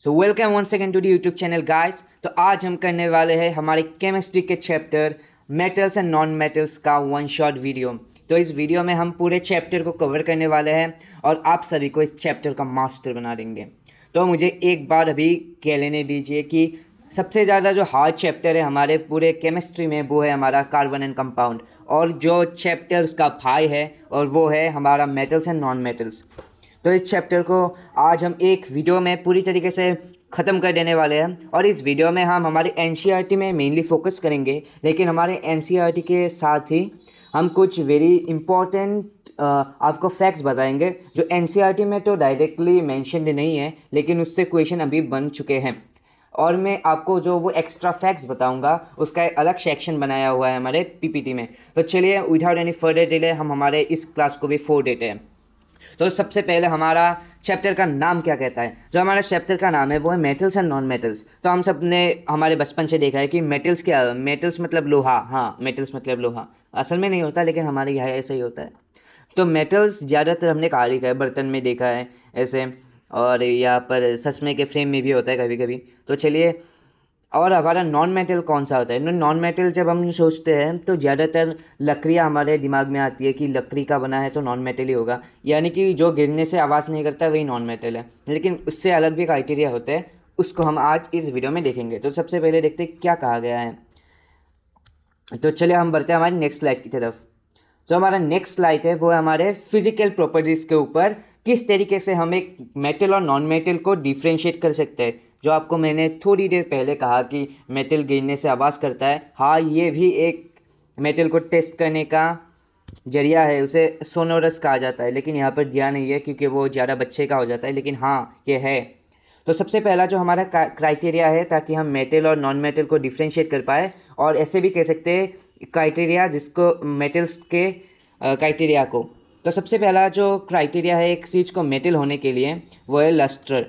So welcome one second to the YouTube channel guys. तो आज हम करने वाले हैं हमारे केमिस्ट्री के chapter metals and non metals का वन शॉट वीडियो। तो इस वीडियो में हम पूरे चैप्टर को कवर करने वाले हैं और आप सभी को इस चैप्टर का मास्टर बना देंगे। तो मुझे एक बार अभी कह लेने दीजिए कि सबसे ज़्यादा जो हार्ड चैप्टर है हमारे पूरे केमिस्ट्री में वो है हमारा कार्बन एंड कंपाउंड, और जो चैप्टर उसका भाई है और वो है हमारा मेटल्स एंड नॉन मेटल्स। तो इस चैप्टर को आज हम एक वीडियो में पूरी तरीके से ख़त्म कर देने वाले हैं, और इस वीडियो में हम हमारे एनसीईआरटी में मेनली फोकस करेंगे, लेकिन हमारे एनसीईआरटी के साथ ही हम कुछ वेरी इंपॉर्टेंट आपको फैक्ट्स बताएंगे जो एनसीईआरटी में तो डायरेक्टली मेंशन्ड नहीं है, लेकिन उससे क्वेश्चन अभी बन चुके हैं। और मैं आपको जो वो एक्स्ट्रा फैक्ट्स बताऊंगा उसका एक अलग सेक्शन बनाया हुआ है हमारे पीपीटी में। तो चलिए विदाउट एनी फर्दर डिले हम हमारे इस क्लास को भी फोड़ देते हैं। तो सबसे पहले हमारा चैप्टर का नाम क्या कहता है। जो हमारा चैप्टर का नाम है वो है मेटल्स एंड नॉन मेटल्स। तो हम सब ने हमारे बचपन से देखा है कि मेटल्स क्या, मेटल्स मतलब लोहा। हाँ, मेटल्स मतलब लोहा। असल में नहीं होता, लेकिन हमारे यहाँ ऐसा ही होता है। तो मेटल्स ज़्यादातर हमने कहा लिखा है, बर्तन में देखा है ऐसे, और यहाँ पर चश्मे के फ्रेम में भी होता है कभी कभी। तो चलिए, और हमारा नॉन मेटल कौन सा होता है। नॉन मेटल जब हम सोचते हैं तो ज़्यादातर लकड़ियाँ हमारे दिमाग में आती है कि लकड़ी का बना है तो नॉन मेटल ही होगा, यानी कि जो गिरने से आवाज़ नहीं करता वही नॉन मेटल है। लेकिन उससे अलग भी क्राइटेरिया होते हैं, उसको हम आज इस वीडियो में देखेंगे। तो सबसे पहले देखते हैं क्या कहा गया है। तो चलिए हम बढ़ते हैं हमारी नेक्स्ट स्लाइड की तरफ। जो हमारा नेक्स्ट स्लाइड है वो है हमारे फिजिकल प्रॉपर्टीज़ के ऊपर, किस तरीके से हम एक मेटल और नॉन मेटल को डिफ्रेंशिएट कर सकते हैं। जो आपको मैंने थोड़ी देर पहले कहा कि मेटल गिरने से आवाज़ करता है, हाँ ये भी एक मेटल को टेस्ट करने का जरिया है, उसे सोनोरस कहा जाता है, लेकिन यहाँ पर दिया नहीं है क्योंकि वो ज़्यादा बच्चे का हो जाता है, लेकिन हाँ ये है। तो सबसे पहला जो हमारा क्राइटेरिया है ताकि हम मेटल और नॉन मेटल को डिफ्रेंशिएट कर पाए, और ऐसे भी कह सकते हैं क्राइटेरिया जिसको मेटल्स के क्राइटेरिया को। तो सबसे पहला जो क्राइटेरिया है एक चीज़ को मेटल होने के लिए वो है लस्टर।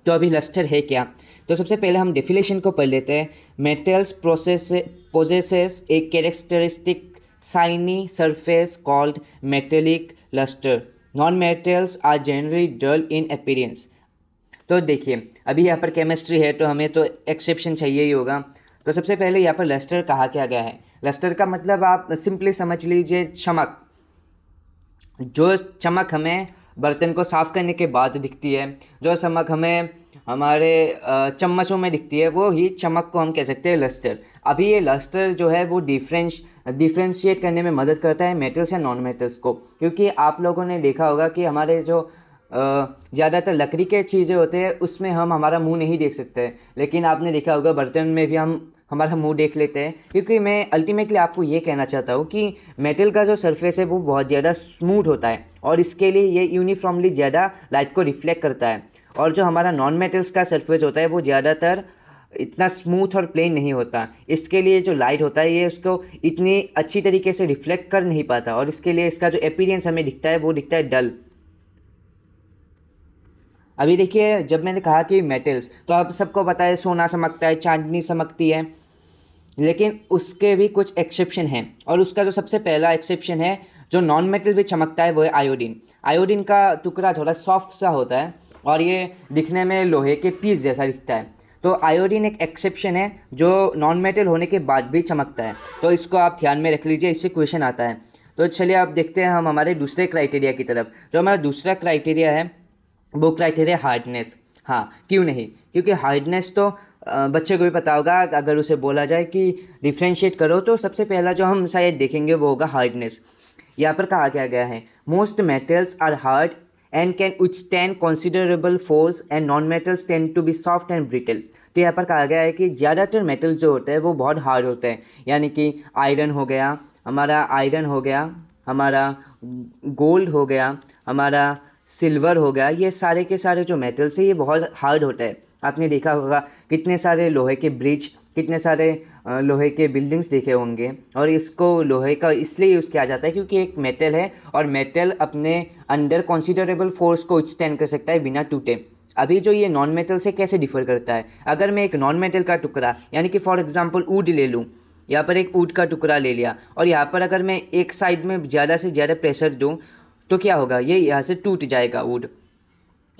तो अभी लस्टर है क्या, तो सबसे पहले हम डेफिनेशन को पढ़ लेते हैं। Metals possesses a characteristic shiny surface called metallic lustre. Non metals are generally dull in appearance. तो देखिए, अभी यहाँ पर केमिस्ट्री है तो हमें तो एक्सेप्शन चाहिए ही होगा। तो सबसे पहले यहाँ पर लस्टर कहा क्या गया है। लस्टर का मतलब आप सिंपली समझ लीजिए चमक। जो चमक हमें बर्तन को साफ़ करने के बाद दिखती है, जो चमक हमें हमारे चम्मचों में दिखती है, वो ही चमक को हम कह सकते हैं लस्टर। अभी ये लस्टर जो है वो डिफ्रेंशिएट करने में मदद करता है मेटल्स या नॉन मेटल्स को, क्योंकि आप लोगों ने देखा होगा कि हमारे जो ज़्यादातर लकड़ी के चीज़ें होते हैं उसमें हम हमारा मुंह नहीं देख सकते, लेकिन आपने देखा होगा बर्तन में भी हम हमारा मुंह देख लेते हैं। क्योंकि मैं अल्टीमेटली आपको ये कहना चाहता हूँ कि मेटल का जो सरफेस है वो बहुत ज़्यादा स्मूथ होता है, और इसके लिए ये यूनिफॉर्मली ज़्यादा लाइट को रिफ्लेक्ट करता है। और जो हमारा नॉन मेटल्स का सरफेस होता है वो ज़्यादातर इतना स्मूथ और प्लेन नहीं होता, इसके लिए जो लाइट होता है ये उसको इतनी अच्छी तरीके से रिफ्लेक्ट कर नहीं पाता, और इसके लिए इसका जो अपीयरेंस हमें दिखता है वो दिखता है डल। अभी देखिए, जब मैंने कहा कि मेटल्स, तो आप सबको पता है सोना चमकता है, चांदनी चमकती है, लेकिन उसके भी कुछ एक्सेप्शन हैं, और उसका जो सबसे पहला एक्सेप्शन है जो नॉन मेटल भी चमकता है वो है आयोडीन। आयोडीन का टुकड़ा थोड़ा सॉफ्ट सा होता है और ये दिखने में लोहे के पीस जैसा दिखता है। तो आयोडीन एक एक्सेप्शन है जो नॉन मेटल होने के बाद भी चमकता है। तो इसको आप ध्यान में रख लीजिए, इससे क्वेश्चन आता है। तो चलिए आप देखते हैं हम हमारे दूसरे क्राइटेरिया की तरफ। जो हमारा दूसरा क्राइटेरिया है वो क्राइटेरिया हार्डनेस। हाँ, क्यों नहीं, क्योंकि हार्डनेस तो बच्चे को भी पता होगा। अगर उसे बोला जाए कि डिफ्रेंशिएट करो तो सबसे पहला जो हम शायद देखेंगे वो होगा हार्डनेस। यहाँ पर कहा क्या गया है, most metals are hard and can withstand considerable force and non metals tend to be soft and brittle. तो यहाँ पर कहा गया है कि ज़्यादातर मेटल जो होते हैं वो बहुत हार्ड होते हैं, यानी कि आयरन हो गया, हमारा गोल्ड हो गया, हमारा सिल्वर हो गया, ये सारे के सारे जो मेटल्स है ये बहुत हार्ड होता है। आपने देखा होगा कितने सारे लोहे के ब्रिज, कितने सारे लोहे के बिल्डिंग्स देखे होंगे, और इसको लोहे का इसलिए यूज़ किया जाता है क्योंकि एक मेटल है और मेटल अपने अंडर कंसिडरेबल फोर्स को विथस्टैंड कर सकता है बिना टूटे। अभी जो ये नॉन मेटल से कैसे डिफर करता है, अगर मैं एक नॉन मेटल का टुकड़ा, यानी कि फॉर एग्जांपल वुड ले लूँ, यहाँ पर एक वुड का टुकड़ा ले लिया, और यहाँ पर अगर मैं एक साइड में ज़्यादा से ज़्यादा प्रेशर दूँ तो क्या होगा, ये यहाँ से टूट जाएगा वुड।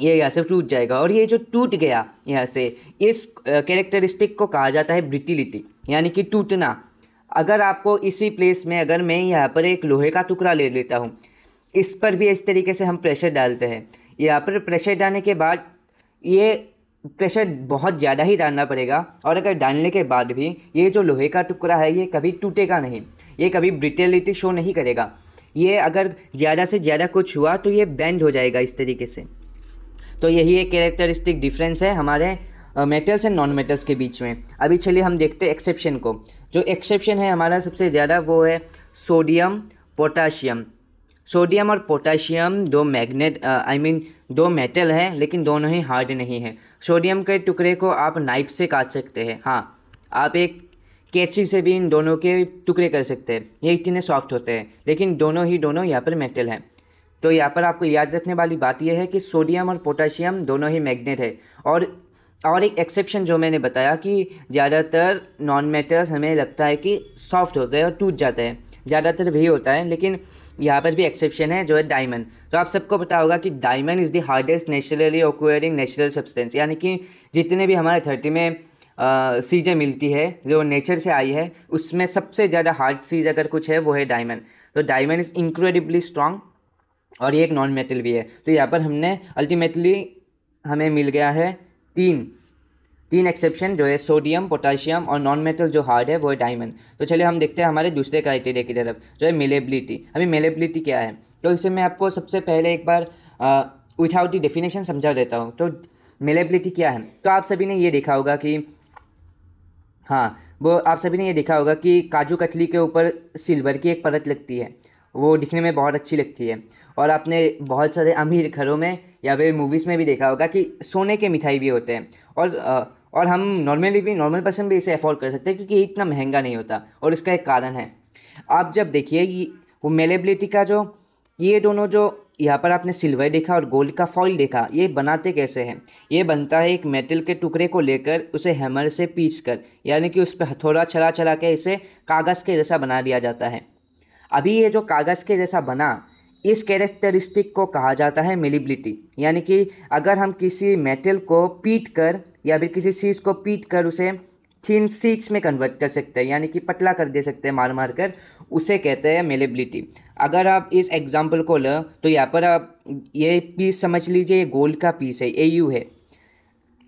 ये यहाँ से टूट जाएगा, और ये जो टूट गया यहाँ से, इस कैरेक्टरिस्टिक को कहा जाता है ब्रिटिलिटी, यानी कि टूटना। अगर आपको इसी प्लेस में अगर मैं यहाँ पर एक लोहे का टुकड़ा ले लेता हूँ, इस पर भी इस तरीके से हम प्रेशर डालते हैं। यहाँ पर प्रेशर डालने के बाद ये प्रेशर बहुत ज़्यादा ही डालना पड़ेगा, और अगर डालने के बाद भी ये जो लोहे का टुकड़ा है ये कभी टूटेगा नहीं, ये कभी ब्रिटेलिटी शो नहीं करेगा। ये अगर ज़्यादा से ज़्यादा कुछ हुआ तो ये बेंड हो जाएगा इस तरीके से। तो यही एक कैरेक्टरिस्टिक डिफरेंस है हमारे मेटल्स एंड नॉन मेटल्स के बीच में। अभी चलिए हम देखते हैं एक्सेप्शन को। जो एक्सेप्शन है हमारा सबसे ज़्यादा वो है सोडियम पोटाशियम। सोडियम और पोटाशियम दो मैग्नेट दो मेटल हैं, लेकिन दोनों ही हार्ड नहीं है। सोडियम के टुकड़े को आप नाइफ से काट सकते हैं, हाँ, आप एक कैंची से भी इन दोनों के टुकड़े कर सकते हैं, ये इतने सॉफ्ट होते हैं, लेकिन दोनों यहाँ पर मेटल हैं। तो यहाँ पर आपको याद रखने वाली बात यह है कि सोडियम और पोटाशियम दोनों ही मैग्नेट है। और एक एक्सेप्शन जो मैंने बताया कि ज़्यादातर नॉन मेटल्स हमें लगता है कि सॉफ्ट होते हैं और टूट जाते हैं, ज़्यादातर वही होता है, लेकिन यहाँ पर भी एक्सेप्शन है जो है डायमंड। तो आप सबको पता होगा कि diamond is the hardest naturally occurring natural substance, यानी कि जितने भी हमारे धरती में चीज़ें मिलती है जो नेचर से आई है, उसमें सबसे ज़्यादा हार्ड चीज़ अगर कुछ है वो है डायमंड। तो डायमंड इज़ इनक्रेडिबली स्ट्रॉन्ग, और ये एक नॉन मेटल भी है। तो यहाँ पर हमने अल्टीमेटली हमें मिल गया है तीन एक्सेप्शन, जो है सोडियम, पोटाशियम, और नॉन मेटल जो हार्ड है वो है डायमंड। तो चलिए हम देखते हैं हमारे दूसरे क्राइटेरिया की तरफ, जो है मेलेबिलिटी। अभी मेलेबिलिटी क्या है, तो इसे मैं आपको सबसे पहले एक बार विथआउट द डेफिनेशन समझा देता हूँ। तो मेलेबिलिटी क्या है, तो आप सभी ने ये देखा होगा कि आप सभी ने ये देखा होगा कि काजू कतली के ऊपर सिल्वर की एक परत लगती है, वो दिखने में बहुत अच्छी लगती है। और आपने बहुत सारे अमीर घरों में या फिर मूवीज़ में भी देखा होगा कि सोने के मिठाई भी होते हैं, और हम नॉर्मल पर्सन भी इसे अफोर्ड कर सकते हैं, क्योंकि ये इतना महंगा नहीं होता, और इसका एक कारण है। आप जब देखिए वो मेलेबिलिटी का जो ये दोनों जो यहाँ पर आपने सिल्वर देखा और गोल्ड का फॉइल देखा, ये बनाते कैसे हैं। ये बनता है एक मेटल के टुकड़े को लेकर उसे हैमर से पीस कर, यानी कि उस पर हथौड़ा चला के इसे कागज़ के जैसा बना दिया जाता है। अभी ये जो कागज़ के जैसा बना, इस कैरेक्टरिस्टिक को कहा जाता है मेलेबिलिटी। यानी कि अगर हम किसी मेटल को पीट कर या फिर किसी चीज़ को पीट कर उसे थिन शीट्स में कन्वर्ट कर सकते हैं, यानी कि पतला कर दे सकते हैं मार कर, उसे कहते हैं मेलेबिलिटी। अगर आप इस एग्जांपल को लें तो यहाँ पर आप ये पीस समझ लीजिए, ये गोल्ड का पीस है, AU है,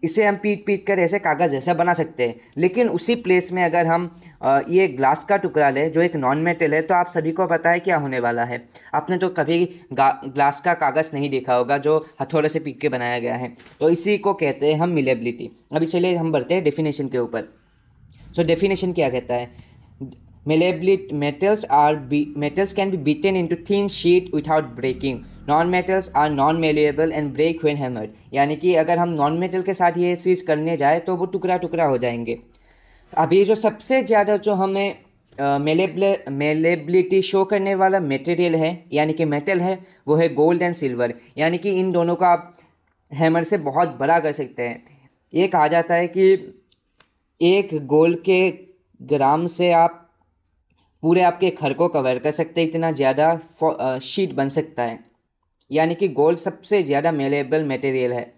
इसे हम पीट कर ऐसे कागज़ जैसा बना सकते हैं। लेकिन उसी प्लेस में अगर हम ये ग्लास का टुकड़ा लें जो एक नॉन मेटल है, तो आप सभी को पता है क्या होने वाला है। आपने तो कभी ग्लास का कागज़ नहीं देखा होगा जो हथौड़े से पीट के बनाया गया है। तो इसी को कहते हैं हम मेलेबिलिटी। अब इसलिए हम बढ़ते हैं डेफिनेशन के ऊपर। सो डेफिनेशन क्या कहता है, metals can be beaten into thin sheet without breaking. Non-metals are non-malleable and break when hammered. यानी कि अगर हम नॉन मेटल के साथ ये चीज़ करने जाए तो वो टुकड़ा टुकड़ा हो जाएंगे। अभी जो सबसे ज़्यादा जो हमें मेलेबिलिटी शो करने वाला मटेरियल है, यानी कि मेटल है, वो है गोल्ड एंड सिल्वर। यानी कि इन दोनों को आप हैमर से बहुत बड़ा कर सकते हैं। ये कहा जाता है कि एक गोल्ड के ग्राम से आप पूरे आपके घर को कवर कर सकते हैं, इतना ज़्यादा शीट बन सकता है। यानी कि गोल्ड सबसे ज़्यादा मेलेबल मटेरियल है।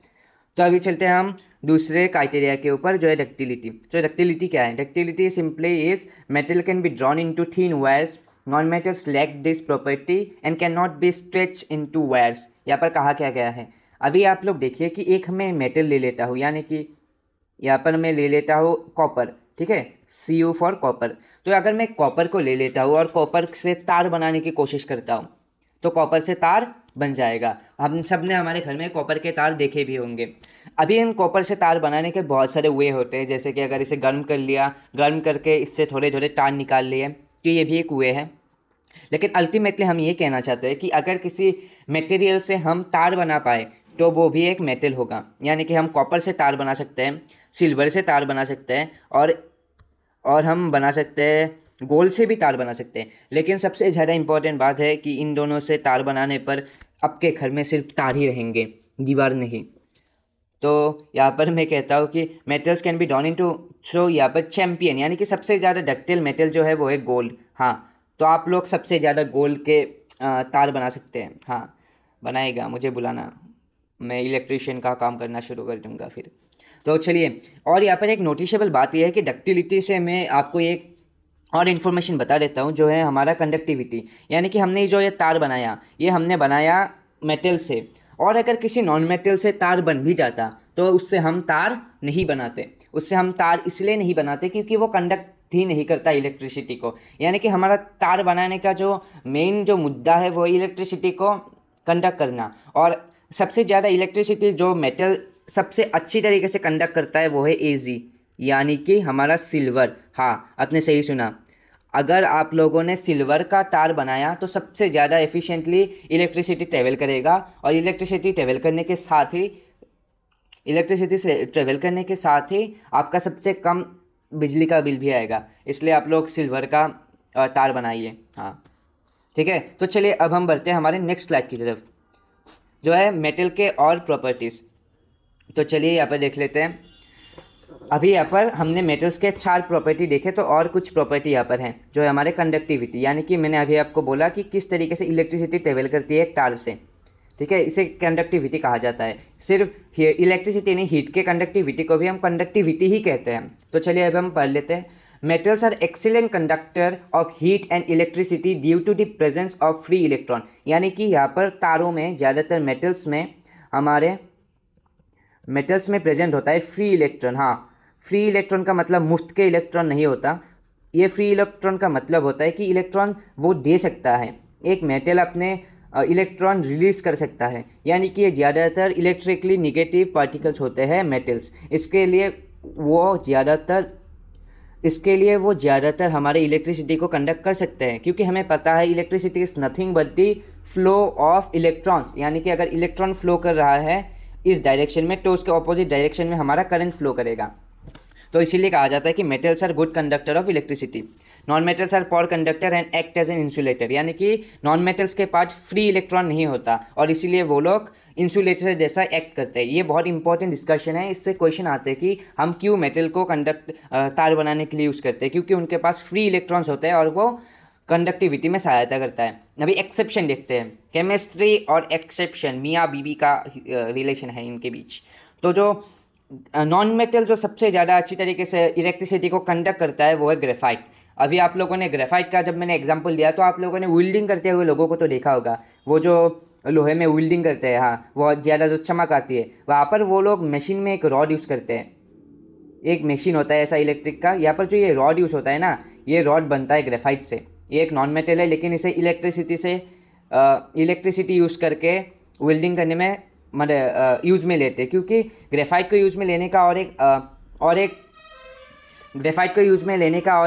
तो अभी चलते हैं हम दूसरे क्राइटेरिया के ऊपर, जो है डक्टिलिटी। तो डक्टिलिटी क्या है, ductility simply is metal can be drawn into thin wires. Non metals lack this property and can not be stretch into wires. यहाँ पर कहा क्या गया है, अभी आप लोग देखिए कि एक मैं मेटल ले लेता हूँ, यानी कि यहाँ पर मैं ले लेता हूँ कॉपर, ठीक है, Cu फॉर कॉपर। तो अगर मैं कॉपर को ले लेता हूँ और कॉपर से तार बनाने की कोशिश करता हूँ, तो कॉपर से तार बन जाएगा। हम सब ने हमारे घर में कॉपर के तार देखे भी होंगे। अभी इन कॉपर से तार बनाने के बहुत सारे वे होते हैं, जैसे कि अगर इसे गर्म कर लिया, गर्म करके इससे थोड़े थोड़े तार निकाल लिए, तो ये भी एक वे है। लेकिन अल्टीमेटली हम ये कहना चाहते हैं कि अगर किसी मटेरियल से हम तार बना पाए तो वो भी एक मेटल होगा। यानी कि हम कॉपर से तार बना सकते हैं, सिल्वर से तार बना सकते हैं, और हम बना सकते हैं गोल्ड से भी तार बना सकते हैं। लेकिन सबसे ज़्यादा इंपॉर्टेंट बात है कि इन दोनों से तार बनाने पर आपके घर में सिर्फ तार ही रहेंगे, दीवार नहीं। तो यहाँ पर मैं कहता हूँ कि metals can be drawn into, so यहाँ पर चैम्पियन यानी कि सबसे ज़्यादा डक्टाइल मेटल जो है वो है गोल्ड। हाँ, तो आप लोग सबसे ज़्यादा गोल्ड के तार बना सकते हैं। हाँ, बनाएगा, मुझे बुलाना, मैं इलेक्ट्रीशियन का काम करना शुरू कर दूँगा फिर। तो चलिए, और यहाँ पर एक नोटिसेबल बात यह है कि डक्टिलिटी से मैं आपको एक और इन्फॉर्मेशन बता देता हूँ, जो है हमारा कंडक्टिविटी। यानी कि हमने जो ये तार बनाया, ये हमने बनाया मेटल से, और अगर किसी नॉन मेटल से तार बन भी जाता तो उससे हम तार नहीं बनाते। उससे हम तार इसलिए नहीं बनाते क्योंकि वो कंडक्ट ही नहीं करता इलेक्ट्रिसिटी को। यानी कि हमारा तार बनाने का जो मेन जो मुद्दा है वो इलेक्ट्रिसिटी को कंडक्ट करना, और सबसे ज़्यादा इलेक्ट्रिसिटी जो मेटल सबसे अच्छी तरीके से कंडक्ट करता है वो है एजी, यानी कि हमारा सिल्वर। हाँ, आपने सही सुना। अगर आप लोगों ने सिल्वर का तार बनाया तो सबसे ज़्यादा एफिशिएंटली इलेक्ट्रिसिटी ट्रेवल करेगा, और इलेक्ट्रिसिटी ट्रेवल करने के साथ ही आपका सबसे कम बिजली का बिल भी आएगा। इसलिए आप लोग सिल्वर का तार बनाइए। हाँ, ठीक है। तो चलिए अब हम बढ़ते हैं हमारे नेक्स्ट स्लाइड की तरफ, जो है मेटल के और प्रॉपर्टीज़। तो चलिए यहाँ पर देख लेते हैं। अभी यहाँ पर हमने मेटल्स के 4 प्रॉपर्टी देखे, तो और कुछ प्रॉपर्टी यहाँ पर हैं, जो है हमारे कंडक्टिविटी। यानी कि मैंने अभी आपको बोला कि किस तरीके से इलेक्ट्रिसिटी ट्रेवल करती है एक तार से, ठीक है, इसे कंडक्टिविटी कहा जाता है। सिर्फ इलेक्ट्रिसिटी नहीं, हीट के कंडक्टिविटी को भी हम कंडक्टिविटी ही कहते हैं। तो चलिए अब हम पढ़ लेते हैं। Metals are excellent conductor of heat and electricity due to the presence of free electron. यानी कि यहाँ पर तारों में, ज़्यादातर मेटल्स में प्रेजेंट होता है फ्री इलेक्ट्रॉन। हाँ, फ्री इलेक्ट्रॉन का मतलब मुफ्त के इलेक्ट्रॉन नहीं होता। ये फ्री इलेक्ट्रॉन का मतलब होता है कि इलेक्ट्रॉन वो दे सकता है, एक मेटल अपने इलेक्ट्रॉन रिलीज़ कर सकता है। यानी कि ये ज़्यादातर इलेक्ट्रिकली निगेटिव पार्टिकल्स होते हैं मेटल्स। इसके लिए वो ज़्यादातर हमारे इलेक्ट्रिसिटी को कंडक्ट कर सकते हैं, क्योंकि हमें पता है electricity is nothing but the flow of electrons. यानी कि अगर इलेक्ट्रॉन फ्लो कर रहा है इस डायरेक्शन में, तो उसके ऑपोजिट डायरेक्शन में हमारा करंट फ्लो करेगा। तो इसीलिए कहा जाता है कि metals are good conductor of electricity. Non metals are poor conductor and act as an insulator. यानी कि नॉन मेटल्स के पास फ्री इलेक्ट्रॉन नहीं होता, और इसीलिए वो लोग इंसुलेटर जैसा एक्ट करते हैं। ये बहुत इंपॉर्टेंट डिस्कशन है। इससे क्वेश्चन आते हैं कि हम क्यों मेटल को तार बनाने के लिए यूज़ करते हैं, क्योंकि उनके पास फ्री इलेक्ट्रॉन्स होते हैं और वो कंडक्टिविटी में सहायता करता है। अभी एक्सेप्शन देखते हैं। केमिस्ट्री और एक्सेप्शन, मियाँ बीबी का रिलेशन है इनके बीच। तो जो नॉन मेटल जो सबसे ज़्यादा अच्छी तरीके से इलेक्ट्रिसिटी को कंडक्ट करता है वो है ग्रेफाइट। अभी आप लोगों ने ग्रेफाइट का जब मैंने एग्जांपल दिया तो आप लोगों ने वेल्डिंग करते हुए लोगों को तो देखा होगा। वो जो लोहे में वेल्डिंग करते हैं, हाँ, बहुत ज़्यादा जो चमक आती है, वहाँ पर वो लोग मशीन में एक रॉड यूज़ करते हैं। एक मशीन होता है ऐसा इलेक्ट्रिक का, यहाँ पर जो ये रॉड यूज़ होता है ना, ये रॉड बनता है ग्रेफाइट से। ये एक नॉन मेटल है, लेकिन इसे इलेक्ट्रिसिटी यूज़ करके वेल्डिंग करने में यूज़ में लेते हैं। क्योंकि ग्रेफाइट को यूज़ में लेने का और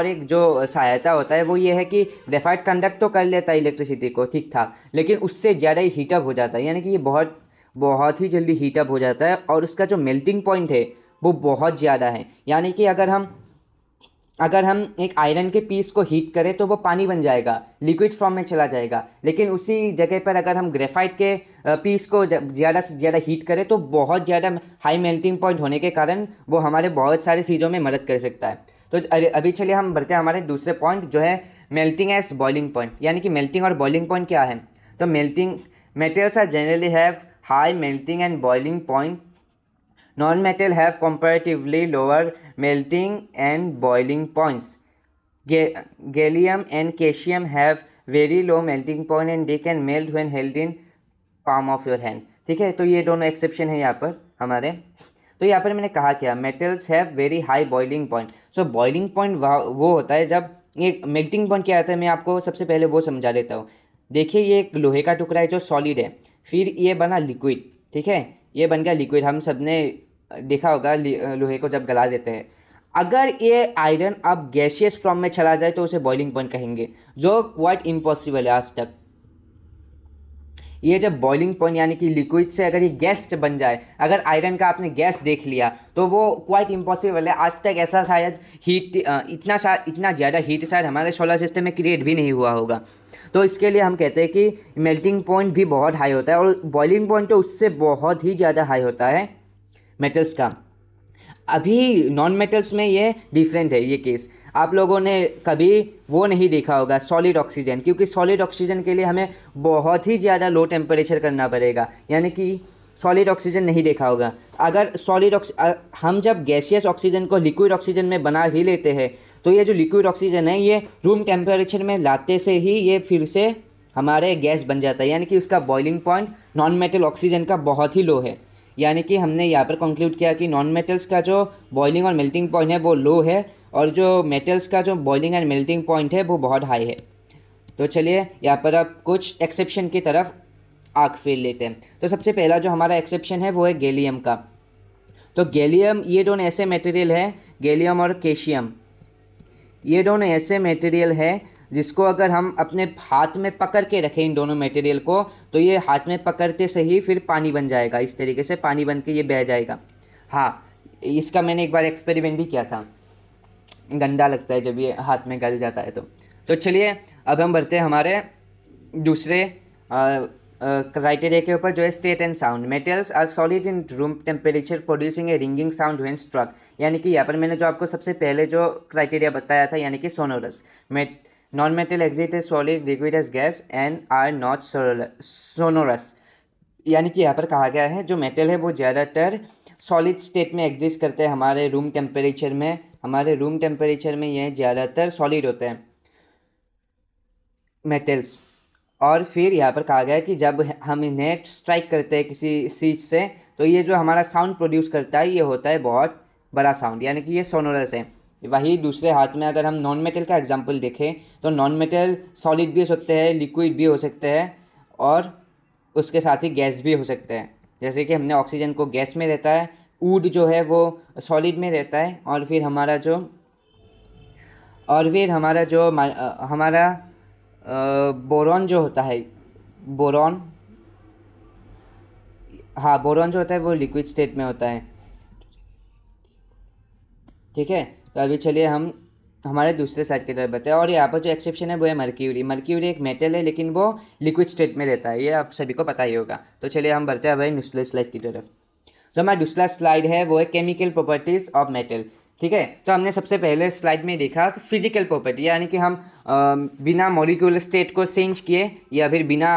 एक जो सहायता होता है वो ये है कि ग्रेफाइट कंडक्ट तो कर लेता है इलेक्ट्रिसिटी को ठीक ठाक, लेकिन उससे ज़्यादा ही हीटअप हो जाता है। यानी कि ये बहुत ही जल्दी हीटअप हो जाता है, और उसका जो मेल्टिंग पॉइंट है वो बहुत ज़्यादा है। यानी कि अगर हम एक आयरन के पीस को हीट करें तो वो पानी बन जाएगा, लिक्विड फॉर्म में चला जाएगा। लेकिन उसी जगह पर अगर हम ग्रेफाइट के पीस को ज़्यादा से ज़्यादा हीट करें तो बहुत ज़्यादा हाई मेल्टिंग पॉइंट होने के कारण वो हमारे बहुत सारी चीज़ों में मदद कर सकता है। तो अभी चलिए हम बढ़ते हैं हमारे दूसरे पॉइंट, जो है मेल्टिंग एज बॉइलिंग पॉइंट। यानी कि मेल्टिंग और बॉइलिंग पॉइंट क्या है। तो metals are generally have high melting and boiling point. Non metal have comparatively lower melting and boiling points. Gallium and caesium have very low melting point and they can melt when held in palm of your hand. ठीक है, तो ये दोनों exception है यहाँ पर हमारे। तो यहाँ पर मैंने कहा क्या, metals have very high boiling point. So boiling point वो होता है जब ये मेल्टिंग पॉइंट क्या आता है, मैं आपको सबसे पहले वो समझा देता हूँ। देखिए, ये एक लोहे का टुकड़ा है जो सॉलिड है, फिर ये बना लिक्विड, ठीक है, ये बन गया लिक्विड। हम सब ने देखा होगा लोहे को जब गला देते हैं। अगर ये आयरन अब गैसियस फॉर्म में चला जाए तो उसे बॉइलिंग पॉइंट कहेंगे, जो क्वाइट इम्पॉसिबल है आज तक। ये जब बॉइलिंग पॉइंट यानी कि लिक्विड से अगर ये गैस बन जाए, अगर आयरन का आपने गैस देख लिया तो वो क्वाइट इम्पॉसिबल है। आज तक ऐसा शायद इतना ज़्यादा हीट शायद हमारे सोलर सिस्टम में क्रिएट भी नहीं हुआ होगा। तो इसके लिए हम कहते हैं कि मेल्टिंग पॉइंट भी बहुत हाई होता है, और बॉइलिंग पॉइंट तो उससे बहुत ही ज़्यादा हाई होता है मेटल्स का। अभी नॉन मेटल्स में ये डिफरेंट है ये केस। आप लोगों ने कभी वो नहीं देखा होगा सॉलिड ऑक्सीजन, क्योंकि सॉलिड ऑक्सीजन के लिए हमें बहुत ही ज़्यादा लो टेम्परेचर करना पड़ेगा। यानी कि सॉलिड ऑक्सीजन नहीं देखा होगा। अगर हम जब गैसियस ऑक्सीजन को लिक्विड ऑक्सीजन में बना भी लेते हैं तो ये जो लिक्विड ऑक्सीजन है ये रूम टेम्परेचर में लाते से ही ये फिर से हमारे गैस बन जाता है, यानी कि उसका boiling point non metal oxygen का बहुत ही लो है। यानी कि हमने यहाँ पर कंक्लूड किया कि नॉन मेटल्स का जो बॉइलिंग और मेल्टिंग पॉइंट है वो लो है और जो मेटल्स का जो बॉइलिंग एंड मेल्टिंग पॉइंट है वो बहुत हाई है। तो चलिए यहाँ पर अब कुछ एक्सेप्शन की तरफ आँख फेर लेते हैं। तो सबसे पहला जो हमारा एक्सेप्शन है वो है गैलियम का। तो गैलियम, ये दोनों ऐसे मटेरियल है, गैलियम और कैल्शियम, ये दोनों ऐसे मटेरियल है जिसको अगर हम अपने हाथ में पकड़ के रखें इन दोनों मटेरियल को तो ये हाथ में पकड़ते से ही फिर पानी बन जाएगा। इस तरीके से पानी बन के ये बह जाएगा। हाँ, इसका मैंने एक बार एक्सपेरिमेंट भी किया था, गंदा लगता है जब ये हाथ में गल जाता है। तो चलिए अब हम बढ़ते हैं हमारे दूसरे क्राइटेरिया के ऊपर, जो है state and sound. Metals are solid in room temperature producing a ringing sound when struck. यानी कि यहाँ पर मैंने जो आपको सबसे पहले जो क्राइटेरिया बताया था, यानी कि sonorous. Non metal exist a solid liquid as gas and are not sonorous. यानी कि यहाँ पर कहा गया है जो मेटल है वो ज़्यादातर सॉलिड स्टेट में एग्जिस्ट करते हैं हमारे रूम टेम्परेचर में। हमारे रूम टेम्परेचर में ये ज़्यादातर सॉलिड होते हैं मेटल्स। और फिर यहाँ पर कहा गया है कि जब हम इन्हें स्ट्राइक करते हैं किसी चीज़ से तो ये जो हमारा साउंड प्रोड्यूस करता है ये होता है बहुत बड़ा साउंड, यानी कि ये सोनोरस है। वही दूसरे हाथ में अगर हम नॉन मेटल का एग्जांपल देखें तो नॉन मेटल सॉलिड भी हो सकते हैं, लिक्विड भी हो सकते हैं और उसके साथ ही गैस भी हो सकते हैं। जैसे कि हमने ऑक्सीजन को गैस में रहता है, वुड जो है वो सॉलिड में रहता है, और फिर हमारा जो बोरॉन जो होता है, बोरॉन जो होता है वो लिक्विड स्टेट में होता है। ठीक है, तो अभी चलिए हम हमारे दूसरे स्लाइड की तरफ बताएं। और यहाँ पर जो एक्सेप्शन है वो है मर्क्यूरी। मर्क्यूरी एक मेटल है लेकिन वो लिक्विड स्टेट में रहता है, ये आप सभी को पता ही होगा। तो चलिए हम बढ़ते हैं भाई दूसरे स्लाइड की तरफ। तो हमारा दूसरा स्लाइड है वो है केमिकल प्रॉपर्टीज़ ऑफ मेटल। ठीक है, तो हमने सबसे पहले स्लाइड में देखा फिजिकल प्रॉपर्टी, यानी कि हम बिना मॉलिक्यूलर स्टेट को चेंज किए या फिर बिना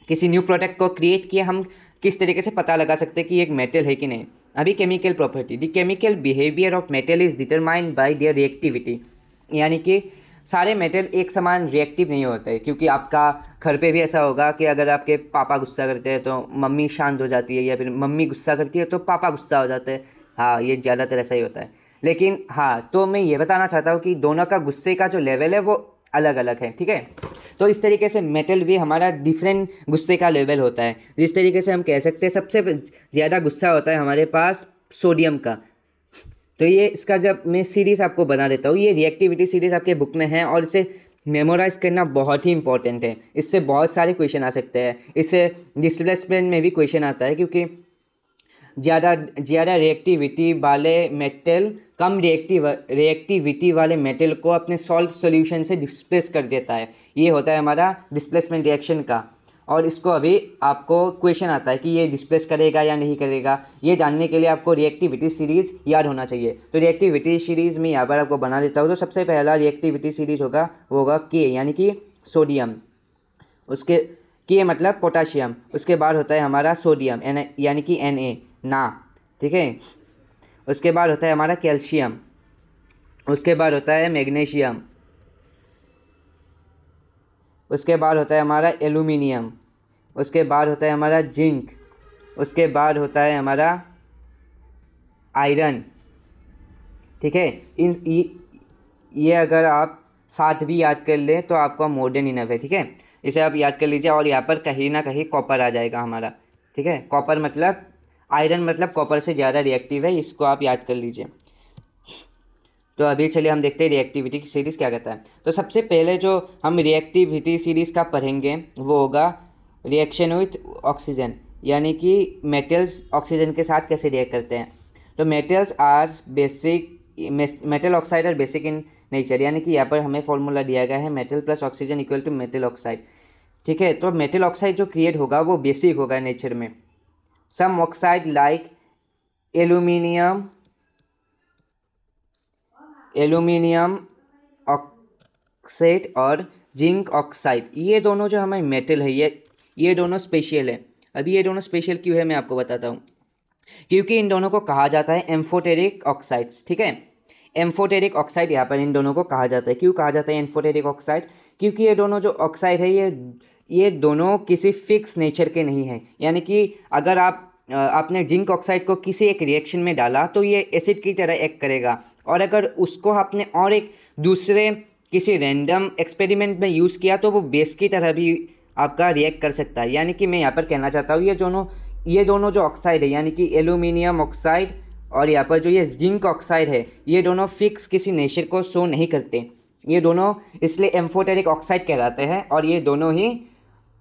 किसी न्यू प्रोडक्ट को क्रिएट किए हम किस तरीके से पता लगा सकते हैं कि एक मेटल है कि नहीं। अभी chemical property, the chemical behaviour of metal is determined by there reactivity. यानी कि सारे मेटल एक समान रिएक्टिव नहीं होते, क्योंकि आपका घर पे भी ऐसा होगा कि अगर आपके पापा गुस्सा करते हैं तो मम्मी शांत हो जाती है, या फिर मम्मी गुस्सा करती है तो पापा गुस्सा हो जाते हैं। हाँ, ये ज़्यादातर ऐसा ही होता है। लेकिन हाँ, तो मैं ये बताना चाहता हूँ कि दोनों का गुस्से का जो लेवल है वो अलग अलग है। ठीक है, तो इस तरीके से मेटल भी हमारा डिफरेंट गुस्से का लेवल होता है। जिस तरीके से हम कह सकते हैं सबसे ज़्यादा गुस्सा होता है हमारे पास सोडियम का। तो ये इसका जब मैं सीरीज़ आपको बना देता हूँ, ये रिएक्टिविटी सीरीज़ आपके बुक में है और इसे मेमोराइज करना बहुत ही इंपॉर्टेंट है। इससे बहुत सारे क्वेश्चन आ सकते हैं। इससे डिस्प्लेसमेंट में भी क्वेश्चन आता है, क्योंकि ज़्यादा रिएक्टिविटी वाले मेटल कम रिएक्टिविटी वाले मेटल को अपने सॉल्ट सॉल्यूशन से डिस्प्लेस कर देता है। ये होता है हमारा डिस्प्लेसमेंट रिएक्शन का। और इसको अभी आपको क्वेश्चन आता है कि ये डिस्प्लेस करेगा या नहीं करेगा। ये जानने के लिए आपको रिएक्टिविटी सीरीज़ याद होना चाहिए। तो रिएक्टिविटी सीरीज़ में यहाँ पर आपको बना देता हूँ। तो सबसे पहला रिएक्टिविटी सीरीज़ वो होगा के, यानी कि सोडियम। उसके के मतलब पोटाशियम। उसके बाद होता है हमारा सोडियम यानी कि Na, ना। ठीक है, उसके बाद होता है हमारा कैल्शियम। उसके बाद होता है मैग्नीशियम। उसके बाद होता है हमारा एल्यूमिनियम। उसके बाद होता है हमारा जिंक। उसके बाद होता है हमारा आयरन। ठीक है, ये अगर आप साथ भी याद कर लें तो आपका मोर देन इनफ है। ठीक है, इसे आप याद कर लीजिए। और यहाँ पर कहीं ना कहीं कॉपर आ जाएगा हमारा। ठीक है, कॉपर मतलब आयरन मतलब कॉपर से ज़्यादा रिएक्टिव है, इसको आप याद कर लीजिए। तो अभी चलिए हम देखते हैं रिएक्टिविटी की सीरीज़ क्या कहता है। तो सबसे पहले जो हम रिएक्टिविटी सीरीज़ का पढ़ेंगे वो होगा रिएक्शन विथ ऑक्सीजन, यानी कि मेटल्स ऑक्सीजन के साथ कैसे रिएक्ट करते हैं। तो metals are basic, metal oxide are basic in nature, यानी कि यहाँ पर हमें फॉर्मूला दिया गया है metal plus oxygen equal to metal oxide. ठीक है, तो मेटल ऑक्साइड जो क्रिएट होगा वो बेसिक होगा नेचर में। सम ऑक्साइड लाइक एल्यूमिनियम ऑक्साइड और जिंक ऑक्साइड, ये दोनों जो हमें मेटल है ये दोनों स्पेशल है। अभी ये दोनों स्पेशल क्यों है मैं आपको बताता हूँ। क्योंकि इन दोनों को कहा जाता है एम्फोटेरिक ऑक्साइड्स, ठीक है। एम्फोटेरिक ऑक्साइड यहाँ पर इन दोनों को कहा जाता है। क्यों कहा जाता है एम्फोटेरिक ऑक्साइड? क्योंकि ये दोनों जो ऑक्साइड है ये दोनों किसी फिक्स नेचर के नहीं हैं। यानी कि अगर आपने जिंक ऑक्साइड को किसी एक रिएक्शन में डाला तो ये एसिड की तरह एक्ट करेगा, और अगर उसको आपने और एक दूसरे किसी रैंडम एक्सपेरिमेंट में यूज़ किया तो वो बेस की तरह भी आपका रिएक्ट कर सकता है। यानी कि मैं यहाँ पर कहना चाहता हूँ ये दोनों जो ऑक्साइड है यानी कि एल्यूमिनियम ऑक्साइड और यहाँ पर जो ये जिंक ऑक्साइड है, ये दोनों फिक्स किसी नेचर को शो नहीं करते। ये दोनों इसलिए एम्फोटेरिक ऑक्साइड कहलाते हैं, और ये दोनों ही